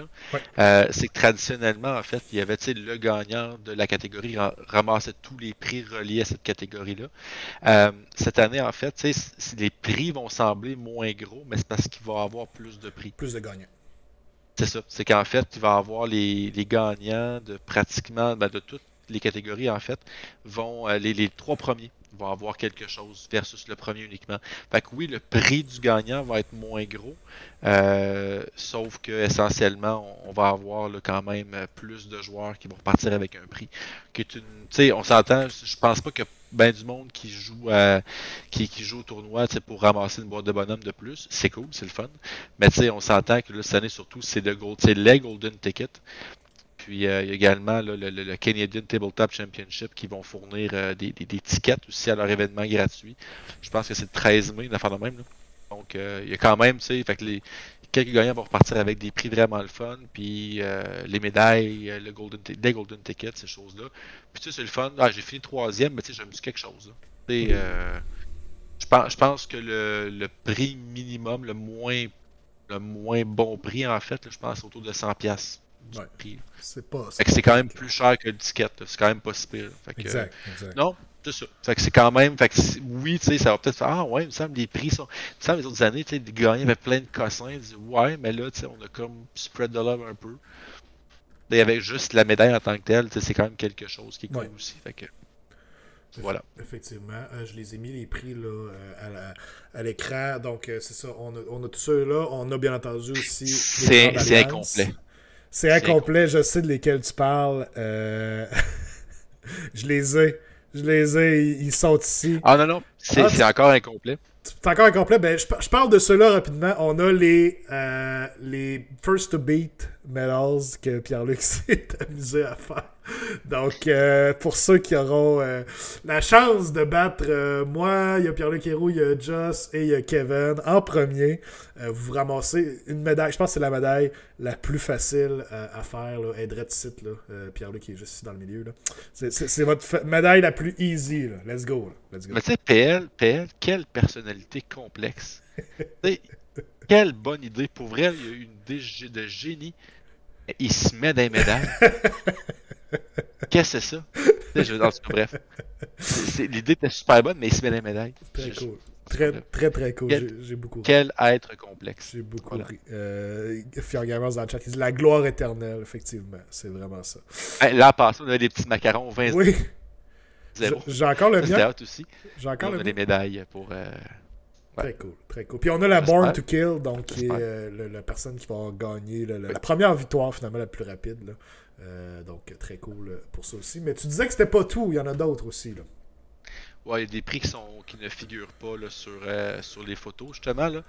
c'est que traditionnellement, en fait, il y avait le gagnant de la catégorie ramassait tous les prix reliés à cette catégorie-là. Cette année, en fait, les prix vont sembler moins gros, mais c'est parce qu'il va y avoir plus de prix. Plus de gagnants. C'est ça. C'est qu'en fait, il va y avoir les gagnants de pratiquement de toutes les catégories, en fait, vont les 3 premiers vont avoir quelque chose versus le premier uniquement. Fait que oui, le prix du gagnant va être moins gros, sauf que essentiellement, on va avoir quand même plus de joueurs qui vont repartir avec un prix. Qui est une, tu sais, on s'entend, je pense pas que ben du monde qui joue qui joue au tournoi pour ramasser une boîte de bonhomme de plus. C'est cool, c'est le fun. Mais tu sais, on s'entend que là, cette année surtout, c'est les Golden Ticket. Puis il y a également le Canadian Tabletop Championship qui vont fournir des tickets aussi à leur événement gratuit. Je pense que c'est le 13 mai, une affaire de même. Là. Donc il y a quand même, tu sais, fait que quelques gagnants vont repartir avec des prix vraiment le fun, puis les médailles, les Golden Tickets, ces choses-là. Puis tu sais, c'est le fun. Ah, j'ai fini 3e, mais tu sais, j'aime quelque chose. Je pense que le prix minimum, le moins bon prix, en fait, là, je pense autour de 100$. Ouais. C'est quand même plus cher que le ticket. C'est quand même pas si pire. Fait que, exact. Non, c'est ça. Fait que c'est quand même. Fait que oui, tu sais, ça va peut-être faire. Ah ouais, il me semble les prix sont. Il me semble les autres années, tu sais, les gagnants avaient plein de cossins. Ils disaient ouais, mais là, tu sais, on a comme spread the love un peu. Il y avait juste la médaille en tant que telle, tu sais, c'est quand même quelque chose qui est cool aussi. Fait que. Voilà. Effectivement, je les ai mis les prix là, à l'écran. Donc, c'est ça. On a tous ceux-là. On a bien entendu aussi. C'est incomplet. C'est incomplet, je sais de lesquels tu parles. Je les ai, ils sont ici. Ah non, c'est encore incomplet. C'est encore incomplet. Ben, je parle de ceux-là rapidement. On a les First to Beat medals que Pierre-Luc s'est amusé à faire. Donc, pour ceux qui auront la chance de battre moi, il y a Pierre-Luc Héroux, il y a Joss et il y a Kevin en premier, vous ramassez une médaille. Je pense que c'est la médaille la plus facile à faire. Aideret site, Pierre-Luc qui est juste ici dans le milieu. Là. C'est votre médaille la plus easy. Là. Let's go. Mais tu sais, PL, quelle personnalité complexe. Quelle bonne idée. Pour vrai, il y a une idée de génie. Il se met dans les médailles. Qu'est-ce que c'est ça? Bref. L'idée était super bonne, mais il se met dans les médailles. Très cool. Très cool. J'ai beaucoup ri. Quel être complexe. J'ai beaucoup ri. Fier Gamers dans le chat, il dit la gloire éternelle, effectivement. C'est vraiment ça. Là, en passant, on a des petits macarons 20. Oui. 0. J'ai encore le mien. Aussi. J'ai encore on a des médailles pour. Très cool. Puis on a la Born to Kill, donc qui est la personne qui va gagner la première victoire, finalement, la plus rapide. Là. Donc, très cool pour ça aussi. Mais tu disais que c'était pas tout, il y en a d'autres aussi. Là. Ouais, il y a des prix qui ne figurent pas là, sur les photos, justement. Là.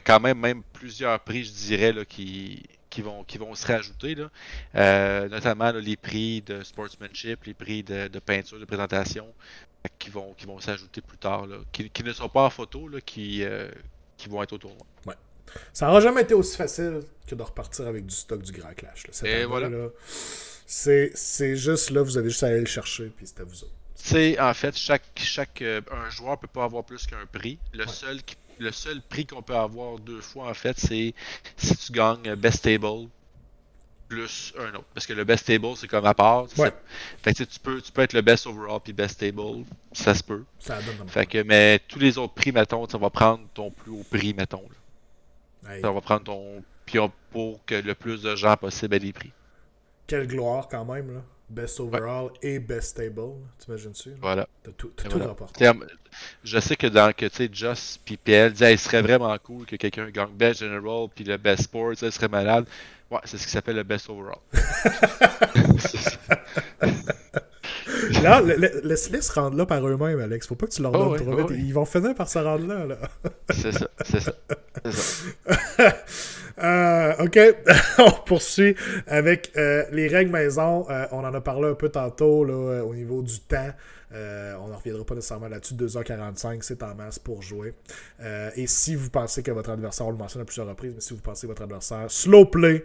Quand même plusieurs prix, je dirais, là, qui vont se rajouter. Là. Notamment là, les prix de sportsmanship, les prix de peinture, de présentation. Qui vont s'ajouter plus tard, là, qui ne sont pas en photo, là, qui vont être au tournoi. Ouais. Ça n'aura jamais été aussi facile que de repartir avec du stock du Grand Clash. Là. Cette année, voilà. Là, c'est juste là, vous avez juste à aller le chercher, puis c'est à vous autres. Tu sais, en fait, un joueur peut pas avoir plus qu'un prix. Le seul prix qu'on peut avoir 2 fois, en fait, c'est si tu gagnes Best Table plus un autre. Parce que le best table, c'est comme à part. Ouais. Fait que tu peux être le best overall puis best table, ça se peut. Ça donne fait que, mais tous les autres prix, mettons, on va prendre ton plus haut prix, mettons. Là. Hey, On va prendre ton pion pour que le plus de gens possible aient des prix. quelle gloire quand même, là. Best Ouais, overall et best stable. T'imagines-tu? voilà. T'as Et tout voilà. remporté. Je sais que dans que tu sais, Joss puis PL disaient il serait vraiment cool que quelqu'un gagne Best General puis le Best Sport, ça serait malade. Ouais, c'est ce qui s'appelle le Best Overall. Là, laisse-les se rendre là par eux-mêmes, Alex. Faut pas que tu leur Oh donnes oui, trop oh vite. oui. Ils vont finir par se rendre là, là. C'est ça, c'est ça, c'est ça. Ok, on poursuit avec les règles maison. On en a parlé un peu tantôt là, au niveau du temps. On n'en reviendra pas nécessairement là-dessus. 2h45, c'est en masse pour jouer. Et si vous pensez que votre adversaire, on le mentionne à plusieurs reprises, mais si vous pensez que votre adversaire slow play,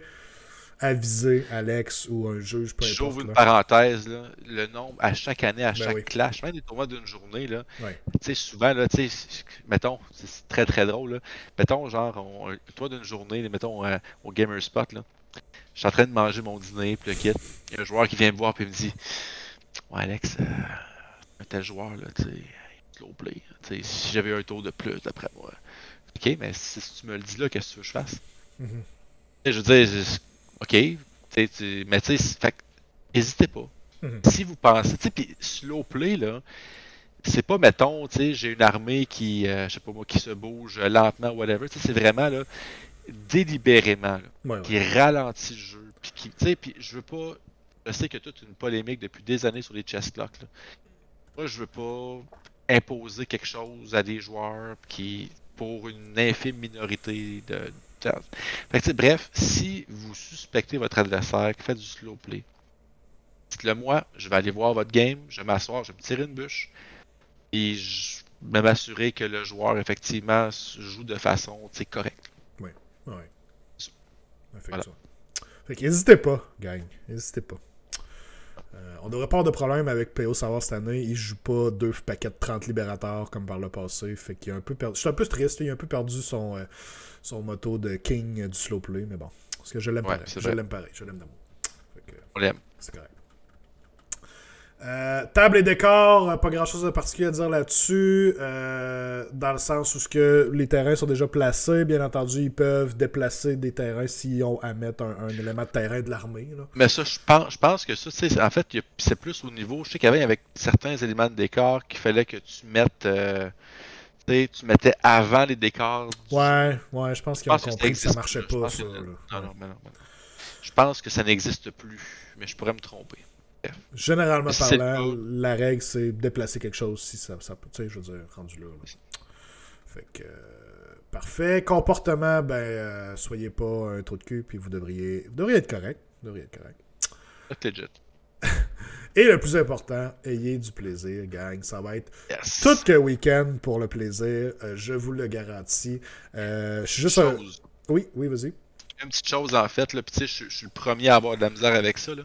avisez Alex ou un juge, peu importe. J'ouvre une Là. parenthèse, là, le nombre à chaque année, à Ben chaque oui. clash, même des tournois d'une journée, là, Ouais. tu sais, souvent, là, tu sais, mettons, c'est très très drôle, là, mettons, genre, un tournoi d'une journée, mettons, au Gamer Spot, là, je suis en train de manger mon dîner, puis le kit, il y a un joueur qui vient me voir, puis il me dit, ouais, Alex, un tel joueur, là, tu sais, slow play, tu sais, si j'avais un tour de plus, d'après moi. Ok, mais si tu me le dis là, qu'est-ce que tu veux que je fasse? Mhm. Je veux dire, ok, mais tu sais, fait n'hésitez pas. Mhm. Si vous pensez, tu sais, puis slow play, là, c'est pas, mettons, tu sais, j'ai une armée qui, je sais pas moi, qui se bouge lentement, whatever, tu sais, c'est vraiment, là, délibérément, là, Ouais, ouais. qui ralentit le jeu, puis qui, tu sais, puis je veux pas, je sais que toute une polémique depuis des années sur les chess clocks, là. Moi, je veux pas imposer quelque chose à des joueurs qui, pour une infime minorité de. Fait que, tu sais, bref, si vous suspectez votre adversaire qui fait du slow play, dites-le moi, je vais aller voir votre game, je vais m'asseoir, je vais me tirer une bûche, et je vais m'assurer que le joueur, effectivement, joue de façon, tu sais, correcte. Oui, oui. Voilà. Effectivement. Fait qu'hésitez pas, gang. N'hésitez pas. On devrait pas avoir de problème avec PO Savoir cette année. Il joue pas 2 paquets de 30 libérateurs comme par le passé. Fait qu'il a un peu perdu. Je suis un peu triste. Il a un peu perdu son moto de King du slow play. Mais bon. Parce que je l'aime Ouais, pareil. c'est Je vrai. l'aime pareil. Je l'aime d'amour. Fait que On l'aime. c'est correct. Table et décor, pas grand chose de particulier à dire là-dessus, dans le sens où ce que les terrains sont déjà placés, bien entendu, ils peuvent déplacer des terrains s'ils ont à mettre un élément de terrain de l'armée. Là. Mais ça, je pense que ça, tu sais, en fait, c'est plus au niveau. Je sais qu'il y avait avec certains éléments de décor qu'il fallait que tu mettes. Tu sais, tu mettais avant les décors du jeu. Ouais, je pense Je qu'ils ont pense que ça compris que ça existe marchait plus. Je pas, pense ça. que. Là. Non, Ouais. non, mais non, mais non. Je pense que ça n'existe plus. Mais je pourrais me tromper. Bref. Mais Généralement si c'est le parlant, cas, la règle, c'est déplacer quelque chose si ça tu sais, je veux dire, rendu là. Fait que, parfait. Comportement, soyez pas un trou de cul, puis vous devriez être correct. Vous devriez être correct. c'est legit. Et le plus important, ayez du plaisir, gang. Ça va être Yes. tout que week-end pour le plaisir. Je vous le garantis. Je suis juste un... Chose. Oui, vas-y. Une petite chose en fait, là, puis tu sais, je suis le premier à avoir de la misère avec ça, là.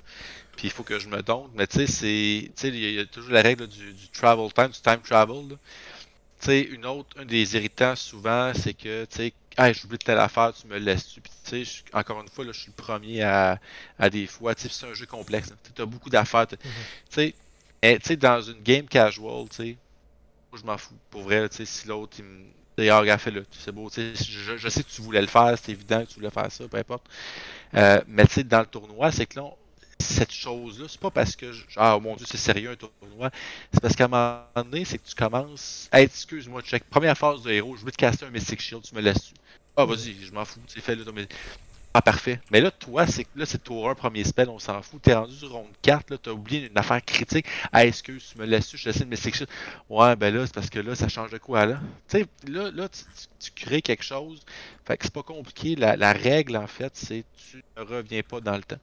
Puis il faut que je me dompte, mais tu sais, il y a toujours la règle là, du travel time, du time travel, là. Tu sais, un des irritants souvent, c'est que, tu sais, hey, j'oublie telle affaire, tu me laisses-tu. Puis, tu sais, encore une fois, là, je suis le premier à des fois. Tu sais, c'est un jeu complexe. Tu as beaucoup d'affaires. Tu sais, dans une game casual, tu sais, moi, je m'en fous. Pour vrai, là, tu sais, si l'autre, il me. D'ailleurs, regarde, fais-le. C'est beau. Tu sais, je sais que tu voulais le faire, c'est évident que tu voulais faire ça, peu importe. Mais tu sais, dans le tournoi, c'est que là, cette chose-là, c'est pas parce que, ah mon Dieu, c'est sérieux un tournoi, c'est parce qu'à un moment donné, c'est que tu commences, hey, excuse-moi, check, première phase de héros, je veux te casser un Mystic Shield, tu me laisses-tu? Ah, vas-y, je m'en fous, c'est fait, là, mais... Ah, parfait. Mais là, toi, c'est tour 1, premier spell, on s'en fout. T'es rendu sur ronde 4, là, t'as oublié une affaire critique. Ah, excuse, tu me laisses-tu, je te laisse une Mystic Shield. Ouais, ben là, c'est parce que là, ça change de quoi, là? Tu sais, là, tu crées quelque chose. Fait que c'est pas compliqué. La règle, en fait, c'est tu ne reviens pas dans le temps.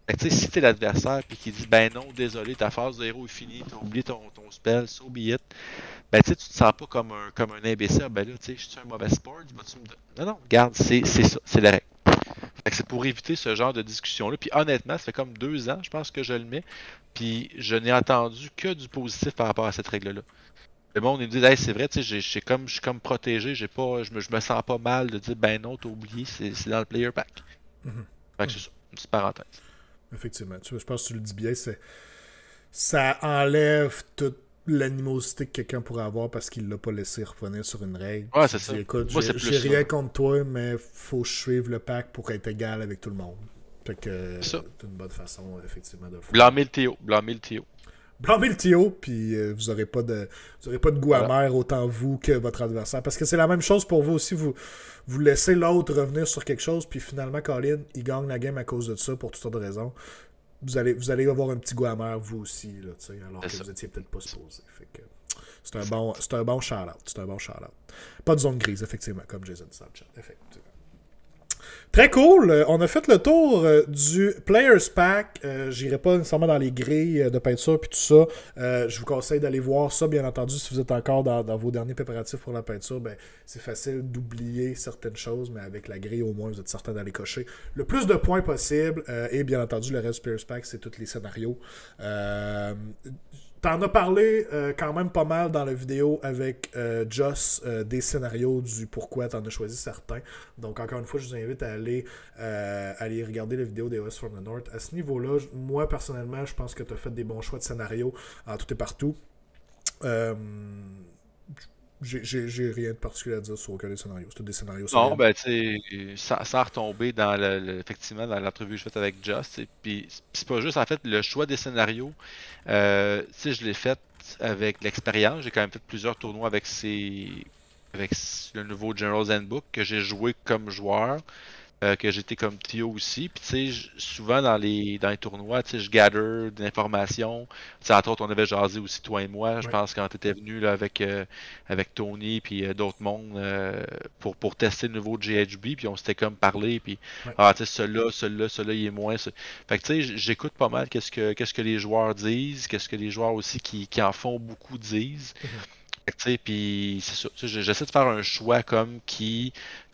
Fait que, tu sais, si t'es l'adversaire puis qu'il dit ben non, désolé, ta phase de héros est finie, t'as oublié ton spell, so be it, ben tu sais, tu te sens pas comme un imbécile, ben là, tu sais, je suis un mauvais sport, vas-tu me non, non, regarde, c'est ça, c'est la règle. Fait que c'est pour éviter ce genre de discussion-là. Puis honnêtement, ça fait comme 2 ans, je pense que je le mets, puis je n'ai entendu que du positif par rapport à cette règle-là. Le monde il me dit hey, c'est vrai, tu sais, je suis comme protégé, je me sens pas mal de dire ben non, t'as oublié, c'est dans le player pack. Mhm. Fait que c'est ça, une petite parenthèse. Effectivement. Je pense que tu le dis bien. Ça enlève toute l'animosité que quelqu'un pourrait avoir parce qu'il l'a pas laissé revenir sur une règle. Ouais, c'est ça. Écoute, Moi, c'est j'ai plus rien ça. contre toi, mais faut suivre le pack pour être égal avec tout le monde. Fait que C'est ça. c'est une bonne façon, effectivement, de le faire. Blâmer le Théo. Blâmer le Théo. Blâmez le Tio, puis vous aurez pas de goût Voilà. amer autant vous que votre adversaire. Parce que c'est la même chose pour vous aussi. Vous laissez l'autre revenir sur quelque chose, puis finalement, Colin, il gagne la game à cause de ça pour toutes sortes de raisons. Vous allez avoir un petit goût amer, vous aussi, là, alors que vous étiez peut-être pas supposé. Fait que c'est un bon shout-out. C'est un bon shout-out. Pas de zone grise, effectivement, comme Jason dit dans le chat. Effectivement. Très cool. On a fait le tour du Players Pack. J'irai pas nécessairement dans les grilles de peinture puis tout ça. Je vous conseille d'aller voir ça, bien entendu, si vous êtes encore dans vos derniers préparatifs pour la peinture. Ben, c'est facile d'oublier certaines choses, mais avec la grille, au moins, vous êtes certain d'aller cocher le plus de points possible. Et bien entendu, le reste du Players Pack, c'est tous les scénarios. T'en as parlé quand même pas mal dans la vidéo avec Joss des scénarios du pourquoi t'en as choisi certains. Donc encore une fois, je vous invite à aller regarder la vidéo des West from the North. À ce niveau-là, moi personnellement, je pense que t'as fait des bons choix de scénarios en tout et partout. J'ai rien de particulier à dire sur aucun des scénarios. C'est tous des scénarios Non, solides. ben, tu sais, sans retomber dans effectivement dans l'entrevue que je faite avec Just, puis c'est pas juste en fait le choix des scénarios. Tu sais, je l'ai fait avec l'expérience. J'ai quand même fait plusieurs tournois avec le nouveau General's Handbook que j'ai joué comme joueur. Que j'étais comme Tio aussi. Puis tu sais, souvent dans les tournois, tu sais, je gather de l'information. Tu sais, entre autres, on avait jasé aussi toi et moi. Je Ouais. pense quand tu étais venu là, avec Tony puis d'autres mondes pour tester le nouveau GHB. Puis on s'était comme parlé. Puis Ouais. ah, tu sais, celui-là, il est moins. Fait que tu sais, j'écoute pas mal qu'est-ce que les joueurs disent, qu'est-ce que les joueurs aussi qui en font beaucoup disent. Fait que, tu sais, puis c'est ça. Tu sais, j'essaie de faire un choix comme qui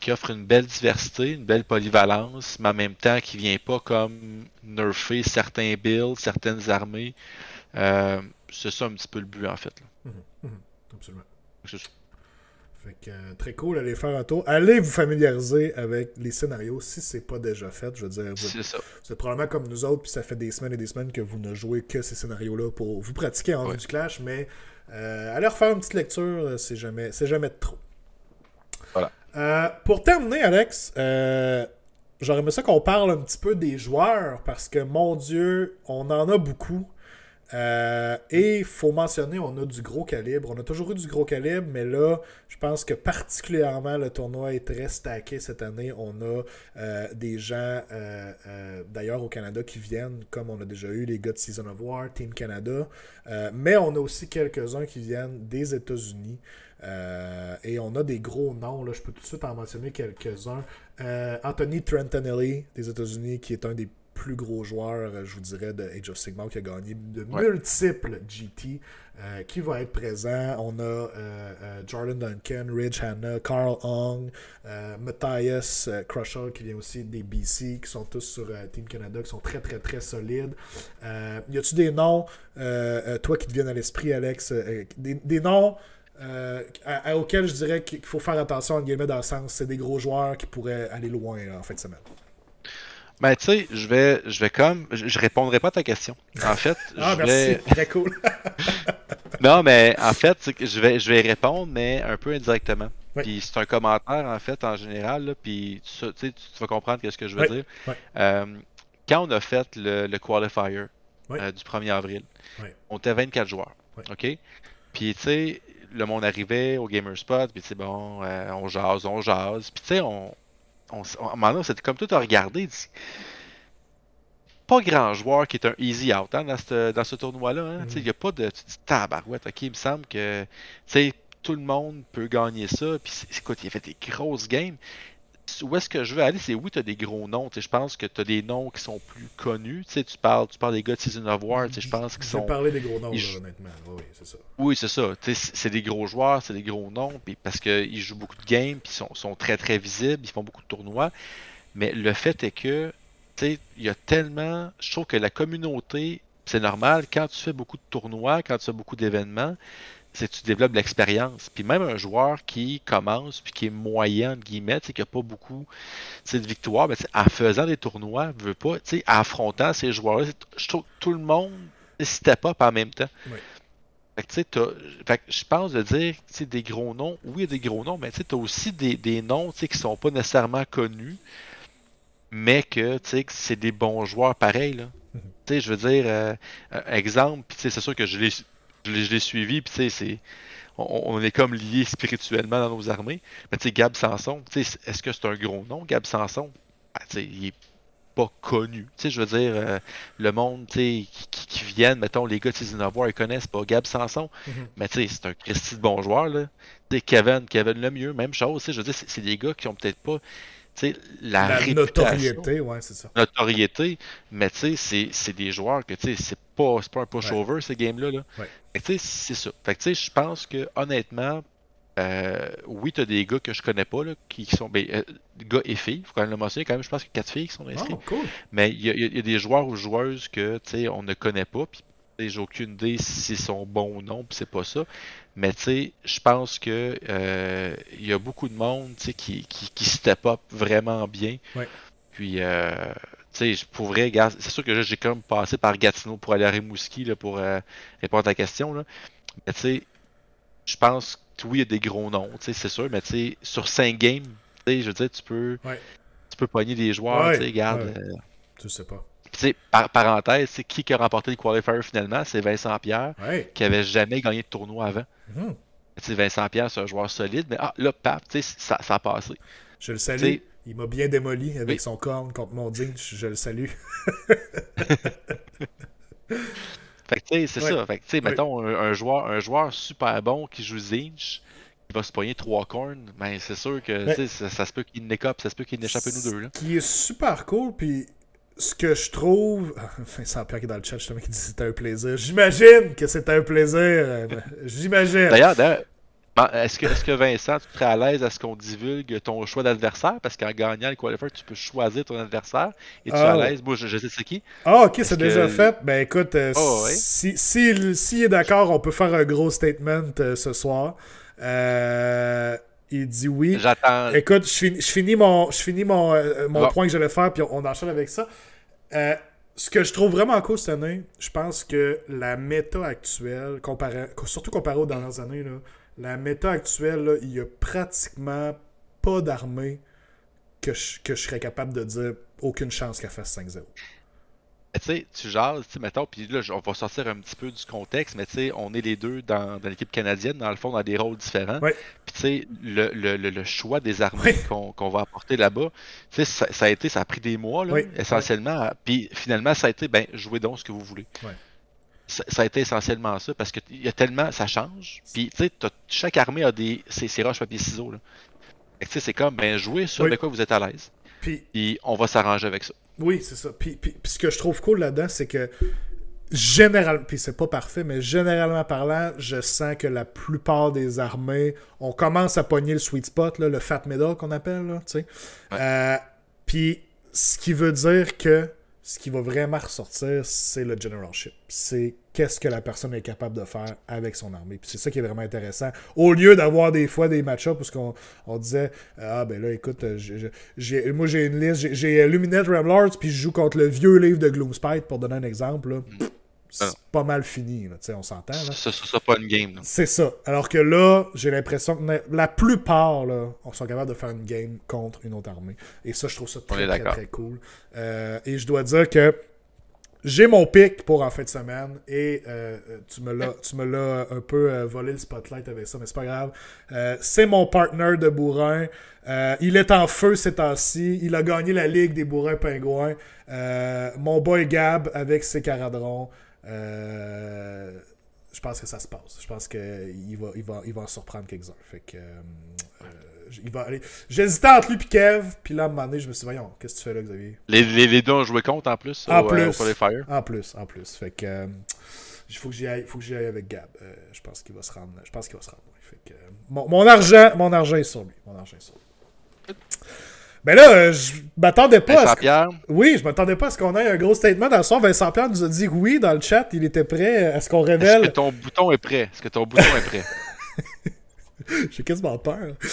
offre une belle diversité, une belle polyvalence, mais en même temps qui vient pas comme nerfer certains builds, certaines armées. C'est ça un petit peu le but en fait. Là. Absolument. C'est ça. Fait que très cool, allez faire un tour. Allez vous familiariser avec les scénarios si c'est pas déjà fait. Je veux dire, C'est ça. vous êtes probablement comme nous autres, puis ça fait des semaines et des semaines que vous ne jouez que ces scénarios-là pour vous pratiquer en vue du clash, mais allez refaire une petite lecture, c'est jamais de trop. Voilà. Pour terminer, Alex, j'aurais aimé ça qu'on parle un petit peu des joueurs, parce que, mon Dieu, on en a beaucoup. Et il faut mentionner, on a du gros calibre. On a toujours eu du gros calibre, mais là, je pense que particulièrement le tournoi est très stacké cette année. On a des gens, d'ailleurs au Canada, qui viennent, comme on a déjà eu les gars de Season of War, Team Canada. Mais on a aussi quelques-uns qui viennent des États-Unis. Et on a des gros noms, là, je peux tout de suite en mentionner quelques-uns. Anthony Trentinelli des États-Unis, qui est un des plus gros joueur, je vous dirais, de Age of Sigmar, qui a gagné de multiples GT, qui va être présent. On a Jordan Duncan, Ridge Hanna, Carl Ong, Matthias Crusher, qui vient aussi des BC, qui sont tous sur Team Canada, qui sont très, très, très solides. Y a-tu des noms, toi, qui te viennent à l'esprit, Alex, des noms auxquels je dirais qu'il faut faire attention, en guillemets, dans le sens, c'est des gros joueurs qui pourraient aller loin là, en fin de semaine? Ben, tu sais, je vais comme. Je répondrai pas à ta question. En fait, ah, je merci, vais. très cool. Non, mais en fait, c'est que je vais répondre, mais un peu indirectement. Oui. Puis c'est un commentaire, en fait, en général, là, puis tu sais, tu vas comprendre ce que je veux Oui. dire. Oui. Quand on a fait le qualifier Oui. Du 1er avril, Oui. on était 24 joueurs. Oui. OK? Puis, tu sais, le monde arrivait au Gamerspot, puis tu sais, bon, on jase. Puis, tu sais, à un moment donné, c'était comme tout à regarder. Pas grand joueur qui est un easy out hein, dans ce tournoi-là. Hein. Il n'y a pas de. Tu dis tabarouette, ok, il me semble que tout le monde peut gagner ça. Puis écoute, il a fait des grosses games. Où est-ce que je veux aller? C'est oui, tu as des gros noms. Je pense que tu as des noms qui sont plus connus. Tu parles des gars de Season of War. Je pense qu'ils sont. J'ai parlé des gros noms, là, honnêtement. Oui, c'est ça. Oui, c'est ça. C'est des gros joueurs, c'est des gros noms. Puis parce qu'ils jouent beaucoup de games, puis sont très très visibles, ils font beaucoup de tournois. Mais le fait est que il y a tellement. Je trouve que la communauté, c'est normal, quand tu fais beaucoup de tournois, quand tu fais beaucoup d'événements, c'est que tu développes de l'expérience. Puis même un joueur qui commence, puis qui est moyen, entre guillemets, qui n'a pas beaucoup de victoires, ben, en faisant des tournois, veut pas, en affrontant ces joueurs-là, je trouve que tout le monde step up en même temps. Oui. Fait que, tu sais, fait que je pense de dire, tu sais, des gros noms, oui, il y a des gros noms, mais tu sais, t'as aussi des noms, tu sais, qui sont pas nécessairement connus, mais que, tu sais, que c'est des bons joueurs pareils, là. Tu sais, je veux dire, exemple, puis tu sais, c'est sûr que je l'ai suivi, puis tu sais, on est comme liés spirituellement dans nos armées. Mais tu sais, Gab Sanson, tu sais, est-ce que c'est un gros nom, Gab Sanson? Ben, tu sais, il est pas connu. Tu sais, je veux dire, le monde, tu sais, qui viennent, mettons, les gars de Season of War, ils connaissent pas Gab Sanson, mais tu sais, c'est un Christy de bon joueur, là. Tu sais, Kevin Lemieux, même chose, tu sais, je veux dire, c'est des gars qui ont peut-être pas, tu sais, la La réputation, notoriété, ouais, c'est ça. notoriété, mais tu sais, c'est des joueurs que, tu sais, c'est pas un Ouais, pushover, ces games-là, là. ouais. Fait que, tu sais, c'est ça. Fait que, tu sais, je pense que, honnêtement, oui, t'as des gars que je connais pas, là, qui sont, ben, gars et filles, faut quand même le mentionner, quand même, je pense qu'il y a 4 filles qui sont inscrites. Oh, cool. Mais il y a des joueurs ou joueuses que, tu sais, on ne connaît pas, puis tu sais, j'ai aucune idée s'ils sont bons ou non, puis c'est pas ça. Mais tu sais, je pense que il y a beaucoup de monde, tu sais, qui step up vraiment bien. Ouais. Puis, tu sais, pour vrai, regarde, c'est sûr que là, j'ai quand même passé par Gatineau pour aller à Rimouski, là, pour répondre à ta question, là. Mais tu sais, je pense que oui, il y a des gros noms, tu sais, c'est sûr, mais tu sais, sur 5 games, tu sais, je veux dire, Ouais. tu peux pogner des joueurs, tu sais, Ouais. regarde. Ouais. Tu sais pas. Tu sais, parenthèse, c'est qui a remporté le qualifier finalement? C'est Vincent Pierre, Ouais. qui avait jamais gagné de tournoi avant. Mhm. Tu sais, Vincent Pierre, c'est un joueur solide, mais là, paf, tu sais, ça a passé. Je le Tu salue. sais, Il m'a bien démoli avec oui. son corne contre mon digne. Je le salue. Fait que, tu sais, c'est Ouais. ça. Fait que, tu sais, Ouais. mettons, un joueur super bon qui joue Zinch, qui va se pogner 3 cornes, ben, c'est sûr que, Mais tu sais, ça se peut qu'il n'écope, ça se peut qu'il n'échappe une ou ce deux, là. qui est super cool, puis ce que je trouve. Vincent Pierre qui est dans le chat, justement, qui dit que c'était un plaisir. J'imagine que c'était un plaisir. J'imagine. D'ailleurs, est-ce que Vincent, tu serais à l'aise à ce qu'on divulgue ton choix d'adversaire? Parce qu'en gagnant le qualifier, tu peux choisir ton adversaire. Et tu es à Ah, l'aise? Moi, je sais c'est qui. ah, ok, c'est Est-ce déjà que. fait. Ben écoute, Oh, ouais. s'il est d'accord, on peut faire un gros statement ce soir. Il dit oui. J'attends. Écoute, je finis mon Bon. point que j'allais faire, puis on enchaîne avec ça. Ce que je trouve vraiment cool cette année, je pense que la méta actuelle, surtout comparé aux dernières années, là, la méta actuelle, là, il y a pratiquement pas d'armée que je serais capable de dire aucune chance qu'elle fasse 5-0. Tu sais, tu jases, tu sais, mettons, puis là, on va sortir un petit peu du contexte, mais tu sais, on est les deux dans l'équipe canadienne, dans le fond, dans des rôles différents. Ouais, Puis tu sais, le choix des armées ouais, qu'on va apporter là-bas, tu sais, ça a pris des mois, là, ouais, ouais, essentiellement. Puis finalement, ça a été, ben, jouez donc ce que vous voulez. ouais. Ça a été essentiellement ça, parce que il y a tellement, ça change. Puis tu sais, chaque armée a ses roches, papier, ciseaux, là. Fait que, tu sais, c'est comme, ben, jouez sur Oui. de quoi vous êtes à l'aise. Puis, Puis on va s'arranger avec ça. oui, c'est ça. Puis ce que je trouve cool là-dedans, c'est que puis c'est pas parfait, mais généralement parlant, je sens que la plupart des armées, on commence à pogner le sweet spot, là, le fat middle qu'on appelle, là, tu sais. Ouais. Puis ce qui veut dire que ce qui va vraiment ressortir, c'est le generalship. C'est qu'est-ce que la personne est capable de faire avec son armée. Puis c'est ça qui est vraiment intéressant. Au lieu d'avoir des fois des match-ups où on disait ah ben là écoute, moi j'ai une liste, j'ai Luminette Ramlords, puis je joue contre le vieux livre de Gloomspite, pour donner un exemple. Là. C'est pas mal fini, là, on s'entend. Là. Ça sera pas une game. C'est ça. Alors que là, j'ai l'impression que la plupart, là, on sont capables de faire une game contre une autre armée. Et ça, je trouve ça très, très, très cool. Et je dois dire que j'ai mon pic pour en fin de semaine et tu me l'as un peu volé le spotlight avec ça, mais c'est pas grave. C'est mon partner de bourrin. Il est en feu ces temps-ci. Il a gagné la Ligue des bourrins pingouins. Mon boy Gab avec ses caradrons. Je pense que ça se passe. Je pense qu'il va en surprendre quelques-uns. Fait que il va aller. J'hésitais entre lui et Kev, puis là, à un moment donné, je me suis dit, voyons, qu'est-ce que tu fais là, Xavier? Les deux ont joué contre en plus En au qualifier. En plus. Fait que il faut que j'y aille avec Gab. Je pense qu'il va se rendre. Fait que, mon argent est sur lui. Ben là, je m'attendais pas Vincent Pierre. Oui, je m'attendais pas à ce qu'on ait un gros statement dans le son. Vincent Pierre nous a dit que oui dans le chat, il était prêt. Est-ce qu'on révèle... Est-ce que ton bouton est prêt? J'ai quasiment peur. Je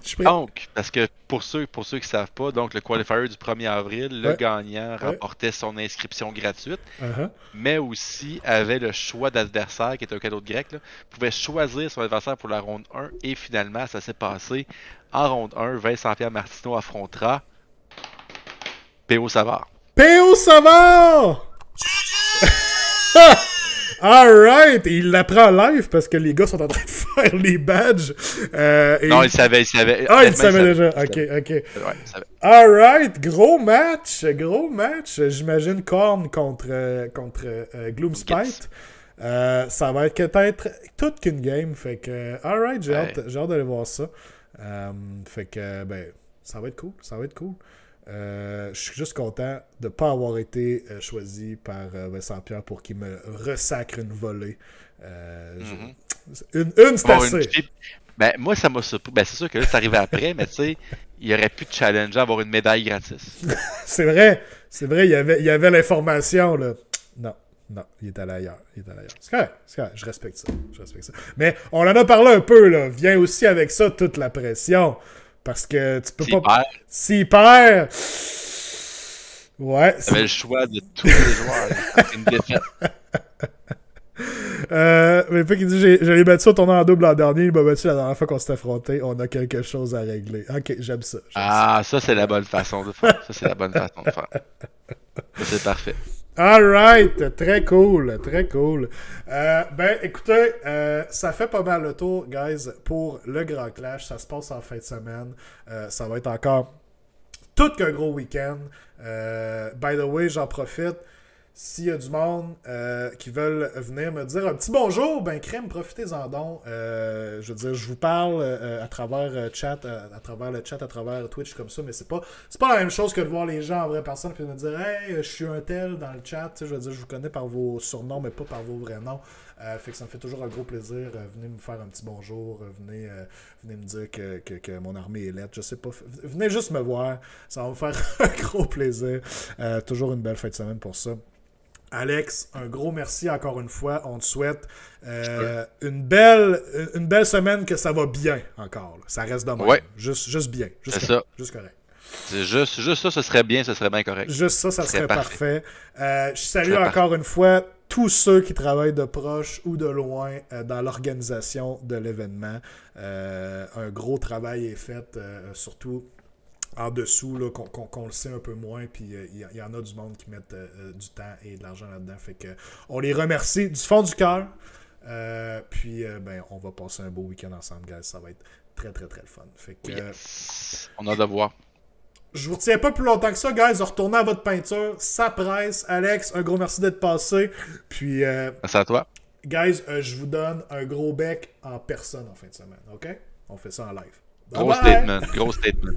suis prêt. Donc, parce que pour ceux qui ne savent pas, donc le qualifier du 1er avril, le Ouais. gagnant remportait son inscription gratuite, Uh-huh. mais aussi avait le choix d'adversaire, qui est un cadeau de grec, là, pouvait choisir son adversaire pour la ronde 1, et finalement, ça s'est passé. En ronde 1, Vincent-Pierre Martineau affrontera P.O. Savard. P.O. Savard! Alright! Et il l'apprend live parce que les gars sont en train de faire les badges. Non, il savait. Ah, il savait déjà. Il Ok, savait. ok. Ouais, il savait. Alright, gros match. Gros match. J'imagine Korn contre Gloomspite. Ça va être peut-être toute qu'une game. Fait que, alright, j'ai hâte d'aller voir ça. Fait que, ben, ça va être cool. Ça va être cool. Je suis juste content de ne pas avoir été choisi par Vincent-Pierre pour qu'il me ressacre une volée. Une c'est Bon, assez. Ben, moi, ça m'a surpris. Ben, c'est sûr que là, c'est arrivé après, mais tu sais, il aurait pu te challenger à avoir une médaille gratis. C'est vrai, il y avait l'information, là. Non, il est allé ailleurs. C'est correct, je respecte ça. Mais on en a parlé un peu, là. Vient aussi avec ça toute la pression. Parce que tu peux pas. S'il perd. Ouais. Tu avais le choix de tous les joueurs. C'est une défaite. Mais pas qu'il dit je l'ai battu au tournoi en double l'an dernier, il m'a battu la dernière fois qu'on s'est affronté. On a quelque chose à régler. Ok, j'aime ça. Ça, c'est la bonne façon de faire. Ça, c'est parfait. Alright, très cool. Ben, écoutez, ça fait pas mal le tour, guys, pour le Grand Clash. Ça se passe en fin de semaine. Ça va être encore tout qu'un gros week-end. By the way, j'en profite. S'il y a du monde qui veulent venir me dire un petit bonjour, ben crème, profitez-en donc. Je veux dire, je vous parle à travers le chat, à travers Twitch comme ça, mais c'est pas la même chose que de voir les gens en vraie personne et de me dire hey, je suis un tel dans le chat. Je veux dire, je vous connais par vos surnoms, mais pas par vos vrais noms. Fait que ça me fait toujours un gros plaisir. Venez me faire un petit bonjour. Venez me dire que mon armée est lettre. Je sais pas. Venez juste me voir. Ça va me faire un gros plaisir. Toujours une belle fin de semaine pour ça. Alex, un gros merci encore une fois. On te souhaite une belle semaine que ça va bien encore. Là. Ça reste de même. Ouais. Juste bien. C'est ça. Juste correct. C'est juste ça, ce serait bien correct. Juste ça serait parfait. Je salue encore une fois tous ceux qui travaillent de proche ou de loin dans l'organisation de l'événement. Un gros travail est fait, surtout en dessous, là, qu'on le sait un peu moins, puis il y en a du monde qui mettent du temps et de l'argent là-dedans. Fait que on les remercie du fond du cœur. Puis ben, on va passer un beau week-end ensemble, guys. Ça va être très, très, très le fun. Fait que, on a de voir. Je vous retiens pas plus longtemps que ça, guys. Retournez à votre peinture. Ça presse. Alex, un gros merci d'être passé. Puis, merci à toi. Guys, je vous donne un gros bec en personne en fin de semaine. OK? On fait ça en live. Gros statement.